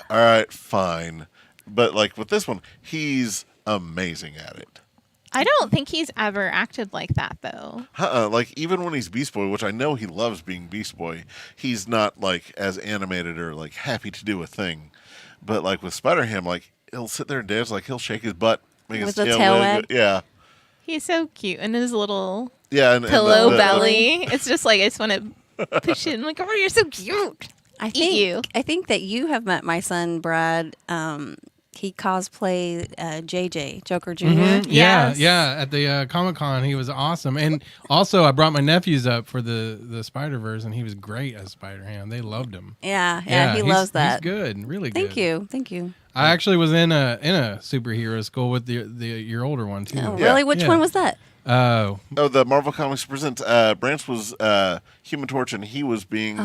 Speaker 1: right, fine. But like with this one, he's amazing at it.
Speaker 2: I don't think he's ever acted like that though.
Speaker 1: Like even when he's Beast Boy, which I know he loves being Beast Boy, he's not like as animated or like happy to do a thing. But like with Spider-Ham, like he'll sit there and dance, like he'll shake his butt, make his
Speaker 4: With the
Speaker 1: tail
Speaker 4: tail
Speaker 1: wag.
Speaker 4: wag?
Speaker 1: Yeah,
Speaker 2: He's so cute and his little
Speaker 1: yeah, and
Speaker 2: pillow
Speaker 1: the-
Speaker 2: belly. It's just like I just want to push it. I'm like, oh, you're so cute.
Speaker 4: I
Speaker 2: Eat
Speaker 4: think
Speaker 2: you.
Speaker 4: I think that you have met my son Brad. He cosplayed JJ Joker junior
Speaker 3: Yeah,
Speaker 2: Yes.
Speaker 3: yeah. At the Comic-Con, he was awesome. And also, I brought my nephews up for the Spider-Verse, and he was great as Spider-Ham. They loved him.
Speaker 4: Yeah, he
Speaker 3: he's-
Speaker 4: loves that.
Speaker 3: He's good, really good.
Speaker 4: Thank you.
Speaker 3: I actually was in a superhero school with your older one too.
Speaker 4: Oh,
Speaker 1: Yeah.
Speaker 4: really? Which
Speaker 3: Yeah.
Speaker 4: one was that?
Speaker 3: Oh,
Speaker 1: the Marvel Comics presents. Brance was Human Torch, and he was being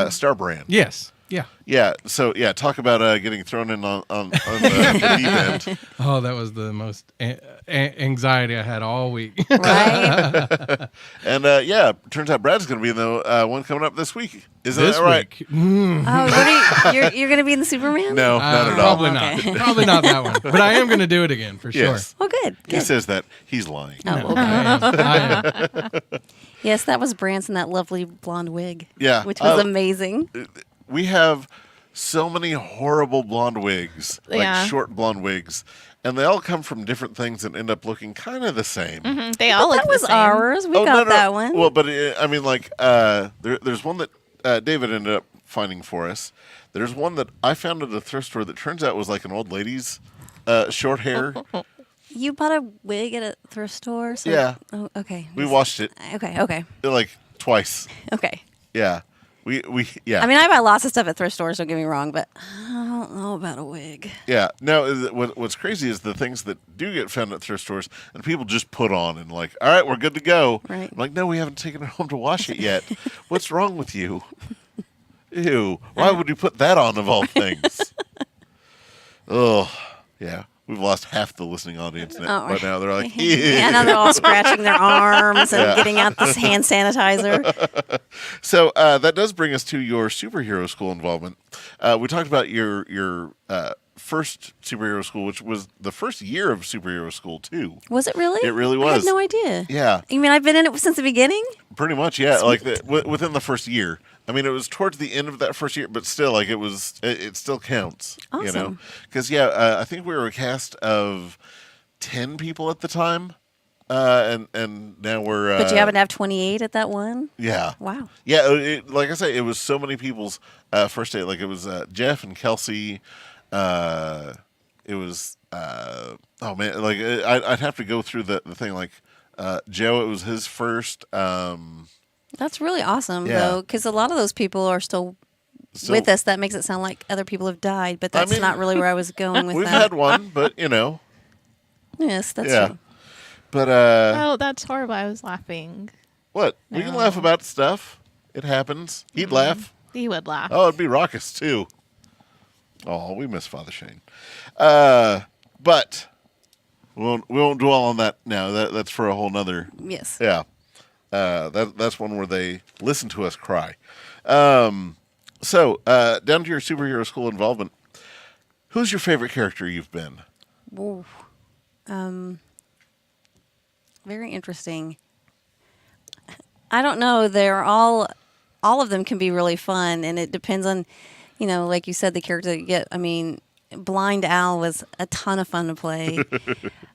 Speaker 1: Star Brand.
Speaker 3: yes, yeah.
Speaker 1: Yeah. So yeah, talk about getting thrown in on the deep end.
Speaker 3: Oh, that was the most anxiety I had all week.
Speaker 4: Right?
Speaker 1: And yeah, turns out Brad's going to be in the one coming up this week. Isn't
Speaker 3: This
Speaker 1: that right?
Speaker 3: week.
Speaker 4: Oh, you're going to be in the Superman?
Speaker 1: No, not at all.
Speaker 3: Probably
Speaker 4: Okay.
Speaker 3: not. Probably not that one. But I am going to do it again for sure.
Speaker 1: Yes.
Speaker 4: Oh, good.
Speaker 1: He
Speaker 4: Good.
Speaker 1: says that he's lying.
Speaker 4: Oh,
Speaker 3: No,
Speaker 4: okay.
Speaker 3: I am.
Speaker 4: Yes, that was Branson, that lovely blonde wig.
Speaker 1: Yeah.
Speaker 4: Which was amazing.
Speaker 1: We have so many horrible blonde wigs, like
Speaker 2: Yeah.
Speaker 1: short blonde wigs, and they all come from different things and end up looking kind of the same.
Speaker 2: Mhm. They all look
Speaker 4: That was
Speaker 2: the same.
Speaker 4: ours. We got that one.
Speaker 1: Well, but I mean, like, there's one that David ended up finding for us. There's one that I found at a thrift store that turns out was like an old lady's short hair.
Speaker 4: You bought a wig at a thrift store? So,
Speaker 1: Yeah.
Speaker 4: Oh, okay.
Speaker 1: We washed it
Speaker 4: Okay.
Speaker 1: like twice.
Speaker 4: Okay.
Speaker 1: Yeah. We yeah.
Speaker 4: I mean, I buy lots of stuff at thrift stores, don't get me wrong, but I don't know about a wig.
Speaker 1: Yeah. No, what's crazy is the things that do get found at thrift stores and people just put on and like, all right, we're good to go.
Speaker 4: Right.
Speaker 1: I'm like, no, we haven't taken it home to wash it yet. What's wrong with you? Ew. Why would you put that on of all things? Oh, yeah. We've lost half the listening audience right now. They're like,
Speaker 4: Yeah, now they're all scratching their arms and getting out this hand sanitizer.
Speaker 1: So that does bring us to your superhero school involvement. We talked about your first superhero school, which was the first year of superhero school too.
Speaker 4: Was it really?
Speaker 1: It really
Speaker 4: I had
Speaker 1: was.
Speaker 4: no idea.
Speaker 1: Yeah,
Speaker 4: You mean I've been in it since the beginning?
Speaker 1: pretty much. Yeah, like within the first year. I mean, it was towards the end of that first year, but still, like it still counts. You know,
Speaker 4: Awesome.
Speaker 1: because I think we were a cast of 10 people at the time, and now we're.
Speaker 4: But you happen to have 28 at that one?
Speaker 1: Yeah.
Speaker 4: Wow.
Speaker 1: Yeah, like I say, it was so many people's first day. Like it was Jeff and Kelsey. It was oh man, like I'd have to go through the thing. Like Joe, it was his first.
Speaker 4: That's really awesome,
Speaker 1: Yeah.
Speaker 4: though, because a lot of those people are still with us. That makes it sound like other people have died, but that's
Speaker 1: mean,
Speaker 4: not really where I was going with
Speaker 1: We've
Speaker 4: that.
Speaker 1: had one, but you know,
Speaker 4: Yes, that's
Speaker 1: yeah.
Speaker 4: true.
Speaker 1: But
Speaker 2: Oh, that's horrible. I was laughing.
Speaker 1: what? We can
Speaker 2: No.
Speaker 1: laugh about stuff. It happens. He'd laugh.
Speaker 2: He would laugh.
Speaker 1: Oh, it'd be raucous too. Oh, we miss Father Shane. But we won't dwell on that now. That's for a whole nother.
Speaker 4: Yes.
Speaker 1: Yeah. That's one where they listen to us cry. So down to your superhero school involvement. Who's your favorite character you've been?
Speaker 4: Ooh. Very interesting. I don't know. They're all of them can be really fun, and it depends on, like you said, the character that you get. I mean, Blind Al was a ton of fun to play.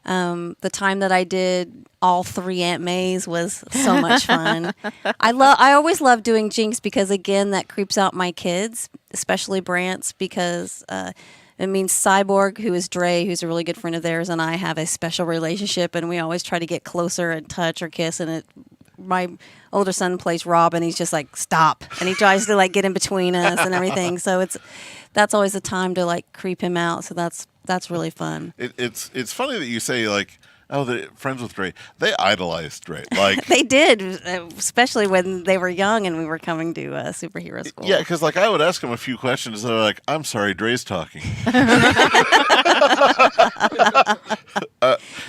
Speaker 4: The time that I did all 3 Aunt Mays was so much fun. I always love doing Jinx because, again, that creeps out my kids, especially Brance, because it means Cyborg, who is Dre, who's a really good friend of theirs, and I have a special relationship, and we always try to get closer and touch or kiss, and my older son plays Rob, and he's just like, stop, and he tries to like get in between us and everything. So that's always the time to like creep him out. So that's really fun.
Speaker 1: It's funny that you say like Oh, the Friends with Dre. They idolized Dre. Like
Speaker 4: They did, especially when they were young and we were coming to superhero school.
Speaker 1: yeah, because like I would ask them a few questions. They're like, "I'm sorry, Dre's talking,"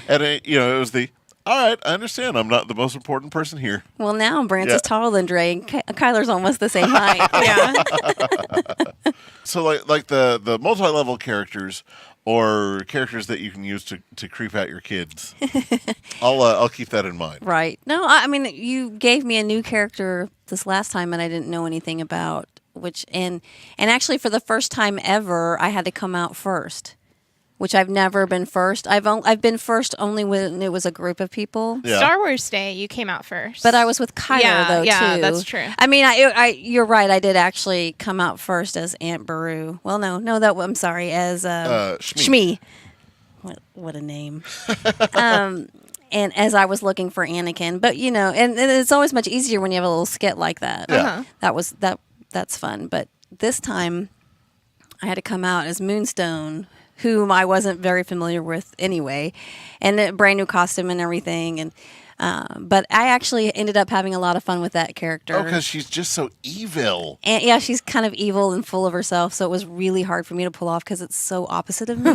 Speaker 1: and it was the. All right, I understand. I'm not the most important person here.
Speaker 4: Well, now Brance
Speaker 1: Yeah.
Speaker 4: is taller than Dre, and Kyler's almost the same height.
Speaker 2: Yeah.
Speaker 1: So like the multi-level characters or characters that you can use to creep out your kids. I'll keep that in mind.
Speaker 4: Right. No, I mean, you gave me a new character this last time, and I didn't know anything about and actually for the first time ever, I had to come out first, which I've never been first. I've been first only when it was a group of people.
Speaker 1: Yeah.
Speaker 2: Star Wars Day, you came out first.
Speaker 4: But I was with Kyler though
Speaker 2: yeah,
Speaker 4: too.
Speaker 2: that's true.
Speaker 4: I mean, you're right. I did actually come out first as Aunt Beru. Well, no, I'm sorry, as Shmi. What a name. And as I was looking for Anakin, but and it's always much easier when you have a little skit like that.
Speaker 1: Yeah.
Speaker 4: That's fun. But this time, I had to come out as Moonstone, whom I wasn't very familiar with anyway, and a brand new costume and everything. And but I actually ended up having a lot of fun with that character.
Speaker 1: Oh, because she's just so evil.
Speaker 4: And yeah, she's kind of evil and full of herself, so it was really hard for me to pull off because it's so opposite of me.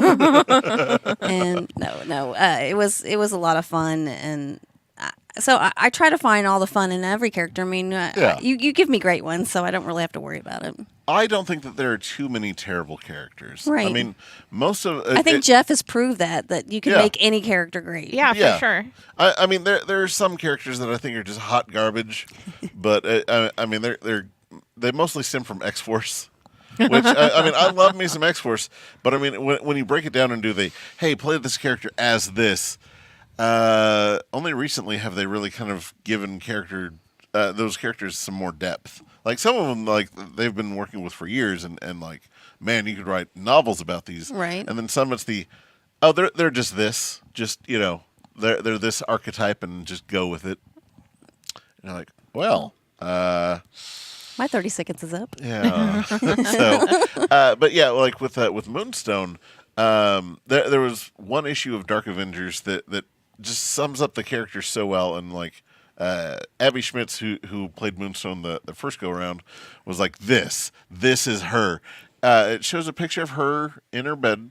Speaker 4: And it was a lot of fun, and so I try to find all the fun in every character. I mean, you give me great ones, so I don't really have to worry about it.
Speaker 1: I don't think that there are too many terrible characters.
Speaker 4: Right.
Speaker 1: I mean, most of
Speaker 4: I think Jeff has proved that you can make any character great.
Speaker 2: Yeah, for sure.
Speaker 1: I mean, there are some characters that I think are just hot garbage, but I mean, they mostly stem from X-Force. Which I mean, I love me some X-Force, but I mean, when you break it down and do hey, play this character as this. Only recently have they really kind of given those characters some more depth. Like some of them, like they've been working with for years, and like, man, you could write novels about these.
Speaker 4: Right.
Speaker 1: And then some, it's they're just this, they're this archetype, and just go with it. And you're like, well,
Speaker 4: my 30 seconds is up.
Speaker 1: yeah. So, but yeah, like with Moonstone, there was one issue of Dark Avengers that just sums up the character so well, and like Abby Schmitz, who played Moonstone the first go around, was like, this is her. It shows a picture of her in her bed,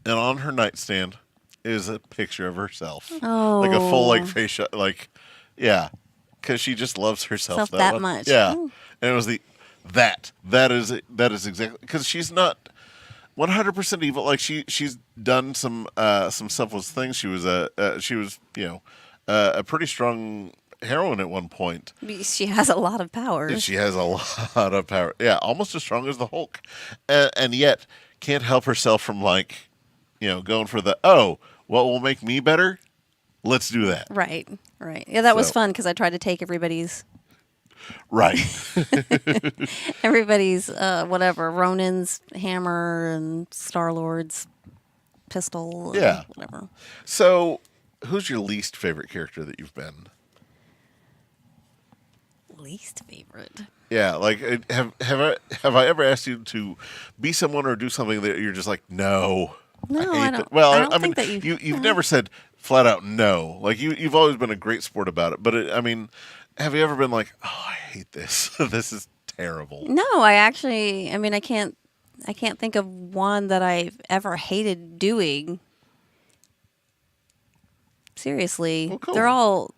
Speaker 1: and on her nightstand is a picture of herself, like a full like face shot, like because she just loves herself
Speaker 4: that much.
Speaker 1: Yeah.
Speaker 4: Ooh.
Speaker 1: And it was that is exactly, because she's not 100% evil. Like she's done some selfless things. She was a pretty strong heroine at one point.
Speaker 4: She has a lot of powers.
Speaker 1: She has a lot of power. Yeah, almost as strong as the Hulk, and yet can't help herself from going for what will make me better. Let's do that.
Speaker 4: Right. Yeah, that was
Speaker 1: So-
Speaker 4: fun because I tried to take everybody's
Speaker 1: Right.
Speaker 4: whatever, Ronin's hammer and Star-Lord's pistol. And
Speaker 1: Yeah.
Speaker 4: whatever.
Speaker 1: So, who's your least favorite character that you've been?
Speaker 4: Least favorite.
Speaker 1: Yeah, like have I ever asked you to be someone or do something that you're just like, no?
Speaker 4: No,
Speaker 1: hate
Speaker 4: I
Speaker 1: that."
Speaker 4: don't.
Speaker 1: Well,
Speaker 4: I don't
Speaker 1: mean,
Speaker 4: think that
Speaker 1: you've never said flat out no. Like you've always been a great sport about it. But I mean, have you ever been like, oh, I hate this. This is terrible.
Speaker 4: No, I can't think of one that I've ever hated doing. Seriously,
Speaker 1: Well, cool.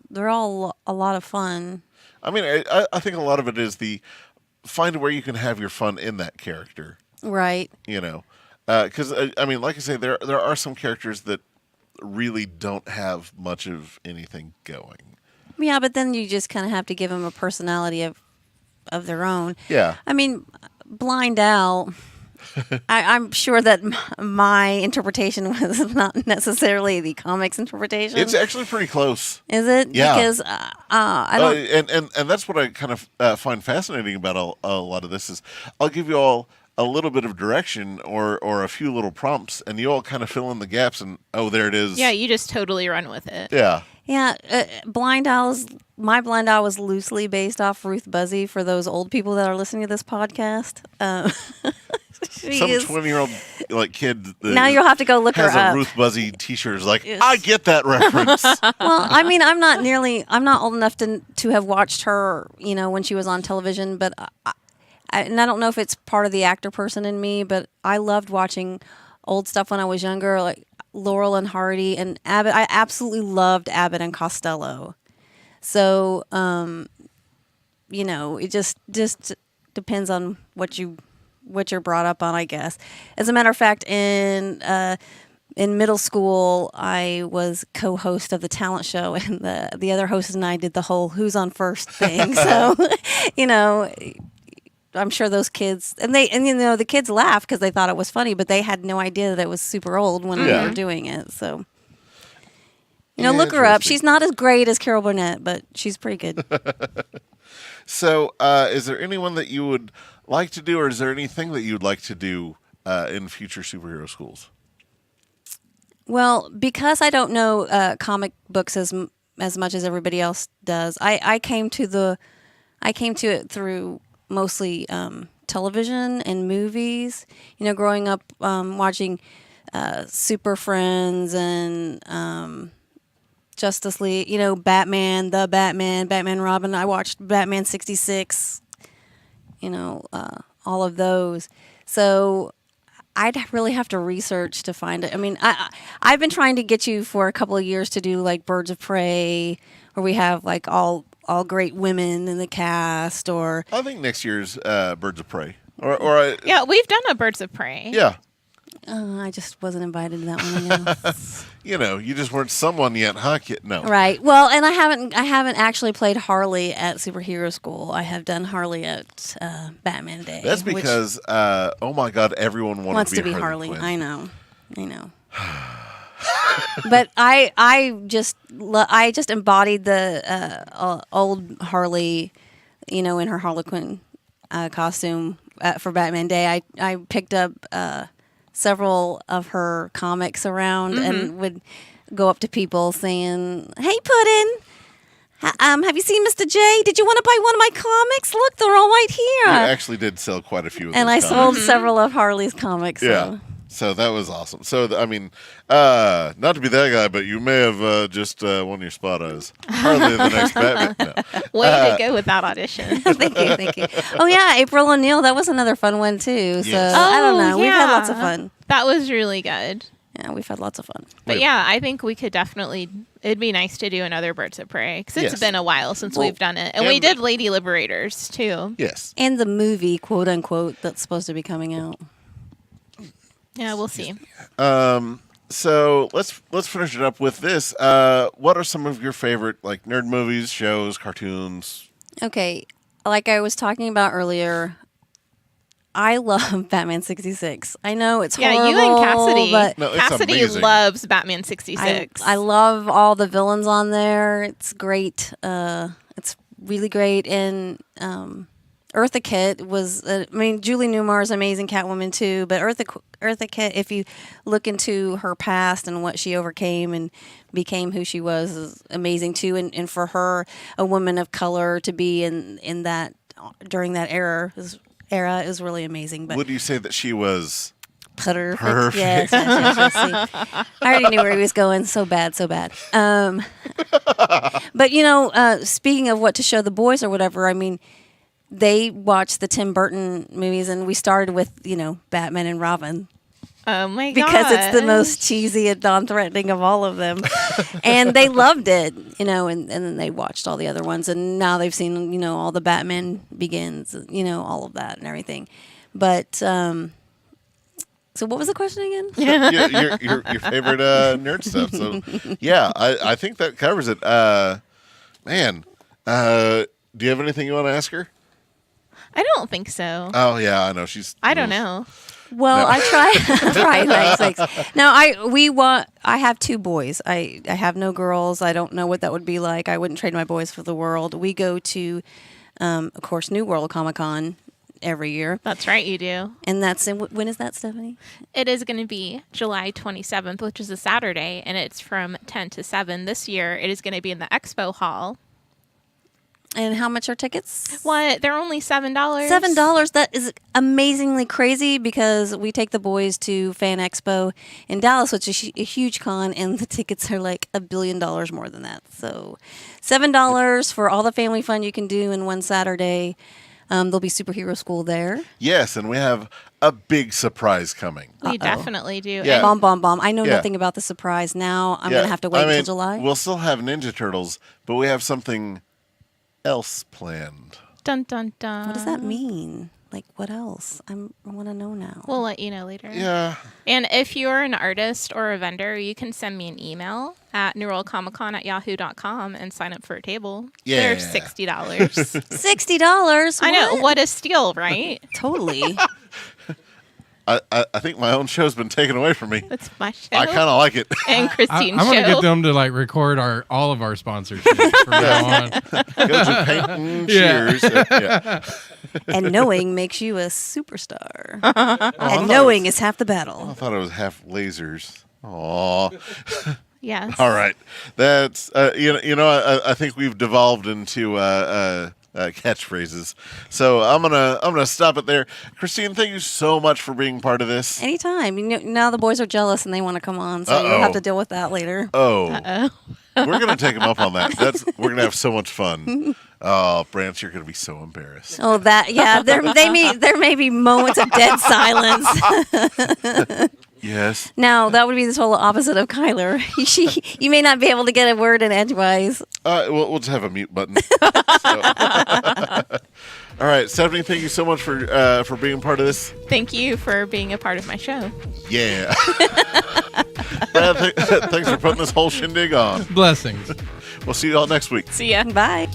Speaker 4: they're all a lot of fun.
Speaker 1: I mean, I think a lot of it is find where you can have your fun in that character.
Speaker 4: Right.
Speaker 1: Because I mean, like I say, there are some characters that really don't have much of anything going.
Speaker 4: Yeah, but then you just kind of have to give them a personality of their own.
Speaker 1: Yeah.
Speaker 4: I mean, Blind Al. I'm sure that my interpretation was not necessarily the comics interpretation.
Speaker 1: It's actually pretty close.
Speaker 4: Is it?
Speaker 1: Yeah.
Speaker 4: Because I don't.
Speaker 1: And that's what I kind of find fascinating about a lot of this is I'll give you all a little bit of direction or a few little prompts, and you all kind of fill in the gaps, and there it is.
Speaker 2: Yeah, you just totally run with it.
Speaker 1: Yeah.
Speaker 4: Yeah, my Blind Owl was loosely based off Ruth Buzzy for those old people that are listening to this podcast.
Speaker 1: Some 20-year-old like kid.
Speaker 4: Now you'll have to go look her
Speaker 1: has a
Speaker 4: up.
Speaker 1: Ruth Buzzy T-shirt. Is like,
Speaker 4: Yes.
Speaker 1: I get that reference.
Speaker 4: Well, I mean, I'm not old enough to have watched her, when she was on television, but and I don't know if it's part of the actor person in me, but I loved watching old stuff when I was younger, like Laurel and Hardy and Abbott. I absolutely loved Abbott and Costello. So, it just depends on what you're brought up on, I guess. As a matter of fact, in middle school, I was co-host of the talent show, and the other host and I did the whole "Who's on first" thing. So, I'm sure those kids the kids laughed because they thought it was funny, but they had no idea that it was super old when we were doing it. So, look her up. She's not as great as Carol Burnett, but she's pretty good.
Speaker 1: So, is there anyone that you would like to do, or is there anything that you'd like to do in future superhero schools?
Speaker 4: Well, because I don't know comic books as much as everybody else does, I came to it through mostly television and movies. Growing up watching Super Friends and Justice League. Batman, Batman Robin. I watched Batman 66. All of those. So I'd really have to research to find it. I mean, I've been trying to get you for a couple of years to do like Birds of Prey, where we have like all great women in the cast. Or
Speaker 1: I think next year's Birds of Prey. Or
Speaker 2: Yeah, we've done a Birds of Prey.
Speaker 1: yeah.
Speaker 4: I just wasn't invited to that one.
Speaker 1: You just weren't someone yet, huh? No.
Speaker 4: Right. Well, and I haven't actually played Harley at Superhero School. I have done Harley at Batman Day.
Speaker 1: That's because, oh my God, everyone
Speaker 4: wants
Speaker 1: to
Speaker 4: be Harley.
Speaker 1: Quinn.
Speaker 4: I know. But I just embodied the old Harley, in her Harlequin costume for Batman Day. I picked up several of her comics around and would go up to people saying, "Hey, Puddin', have you seen Mr. J? Did you want to buy one of my comics? Look, they're all right here."
Speaker 1: You actually did sell quite a few of
Speaker 4: and
Speaker 1: those
Speaker 4: I sold
Speaker 1: comics.
Speaker 4: several of Harley's comics.
Speaker 1: Yeah. So that was awesome. So, not to be that guy, but you may have just won your spot as Harley the next Batman. No.
Speaker 2: Way to go with that audition.
Speaker 4: Thank you. Oh yeah, April O'Neil. That was another fun one too. So
Speaker 1: Yes.
Speaker 4: I don't
Speaker 2: Oh,
Speaker 4: know. We've had lots of
Speaker 2: yeah.
Speaker 4: fun.
Speaker 2: That was really good.
Speaker 4: Yeah, we've had lots of fun.
Speaker 2: But
Speaker 1: Wait.
Speaker 2: yeah, I think we could definitely. It'd be nice to do another Birds of Prey because it's
Speaker 1: Yes.
Speaker 2: been a while since
Speaker 1: Well,
Speaker 2: we've done it, and we
Speaker 1: and-
Speaker 2: did Lady Liberators too.
Speaker 1: Yes.
Speaker 4: And the movie, quote unquote, that's supposed to be coming out.
Speaker 2: Yeah, we'll see.
Speaker 1: So let's finish it up with this. What are some of your favorite like nerd movies, shows, cartoons?
Speaker 4: Okay, like I was talking about earlier, I love Batman 66. I know it's
Speaker 2: Yeah,
Speaker 4: horrible,
Speaker 2: you and Cassidy.
Speaker 4: but
Speaker 1: No, it's
Speaker 2: Cassidy
Speaker 1: amazing.
Speaker 2: loves Batman 66.
Speaker 4: I love all the villains on there. It's great. It's really great. And Eartha Kitt was, Julie Newmar's amazing Catwoman too, but Eartha Kitt, if you look into her past and what she overcame and became who she was, is amazing too. And for her, a woman of color, to be in that, during that era is really amazing. But
Speaker 1: Would you say that she was
Speaker 4: perfect.
Speaker 1: Perfect.
Speaker 4: Yes. See, I already knew where he was going. So bad. But speaking of what to show the boys or whatever, they watched the Tim Burton movies, and we started with Batman and Robin
Speaker 2: oh my god!
Speaker 4: because it's the most cheesy and non-threatening of all of them, and they loved it. And then they watched all the other ones, and now they've seen all the Batman Begins, all of that and everything. But so what was the question again?
Speaker 1: your favorite nerd stuff? So yeah, I think that covers it. Man, do you have anything you want to ask her?
Speaker 2: I don't think so.
Speaker 1: Oh yeah, I know she's.
Speaker 2: I don't know.
Speaker 4: Well,
Speaker 1: No.
Speaker 4: I try. Right, thanks. Now, I have two boys. I have no girls. I don't know what that would be like. I wouldn't trade my boys for the world. We go to, of course, New World Comic Con every year,
Speaker 2: That's right, you do.
Speaker 4: and that's when is that, Stephanie?
Speaker 2: It is going to be July 27th, which is a Saturday, and it's from 10 to 7. This year, it is going to be in the Expo Hall.
Speaker 4: And how much are tickets?
Speaker 2: What? They're only $7.
Speaker 4: $7. That is amazingly crazy because we take the boys to Fan Expo in Dallas, which is a huge con, and the tickets are like $1 billion more than that. So $7 for all the family fun you can do in one Saturday. There'll be superhero school there.
Speaker 1: Yes, and we have a big surprise coming.
Speaker 2: We definitely do.
Speaker 1: Yeah.
Speaker 4: Bomb, bomb, bomb. I know
Speaker 1: Yeah.
Speaker 4: nothing about the surprise now. I'm going to have to wait until July.
Speaker 1: We'll still have Ninja Turtles, but we have something else planned.
Speaker 2: Dun, dun, dun.
Speaker 4: What does that mean? Like, what else? I want to know now.
Speaker 2: We'll let you know later.
Speaker 1: Yeah.
Speaker 2: And if you're an artist or a vendor, you can send me an email at newworldcomiccon@yahoo.com and sign up for a table.
Speaker 1: Yeah.
Speaker 2: They're $60.
Speaker 4: $60?
Speaker 2: I know. What a steal, right?
Speaker 4: Totally.
Speaker 1: I think my own show's been taken away from me.
Speaker 2: That's my show.
Speaker 1: I kind of like it.
Speaker 2: And Christine's
Speaker 3: I'm
Speaker 2: show.
Speaker 3: going to get them to like record all of our sponsorships from now on.
Speaker 1: Go to Paint
Speaker 3: Yeah.
Speaker 1: Cheers. Yeah.
Speaker 4: And knowing makes you a superstar.
Speaker 1: thought
Speaker 4: And
Speaker 1: it
Speaker 4: knowing
Speaker 1: was-
Speaker 4: is half the
Speaker 1: I
Speaker 4: battle.
Speaker 1: thought it was half lasers. Aw.
Speaker 2: Yes.
Speaker 1: All right. That's I think we've devolved into catchphrases. So I'm gonna stop it there. Christine, thank you so much for being part of this.
Speaker 4: Anytime. You know, now the boys are jealous and they want to come on, so
Speaker 1: Uh-oh.
Speaker 4: you'll have to deal with that later.
Speaker 1: Oh,
Speaker 2: Uh-oh.
Speaker 1: we're gonna take them up on that. We're gonna have so much fun. Oh, Brant, you're gonna be so embarrassed.
Speaker 4: Oh, that, yeah. There may be moments of dead silence.
Speaker 1: Yes.
Speaker 4: Now, that would be the total opposite of Kyler. You may not be able to get a word in edgewise.
Speaker 1: We'll just have a mute button. So. All right, Stephanie, thank you so much for being part of this.
Speaker 2: Thank you for being a part of my show.
Speaker 1: Yeah. Thanks for putting this whole shindig on.
Speaker 3: Blessings.
Speaker 1: We'll see you all next week.
Speaker 2: See ya.
Speaker 4: Bye.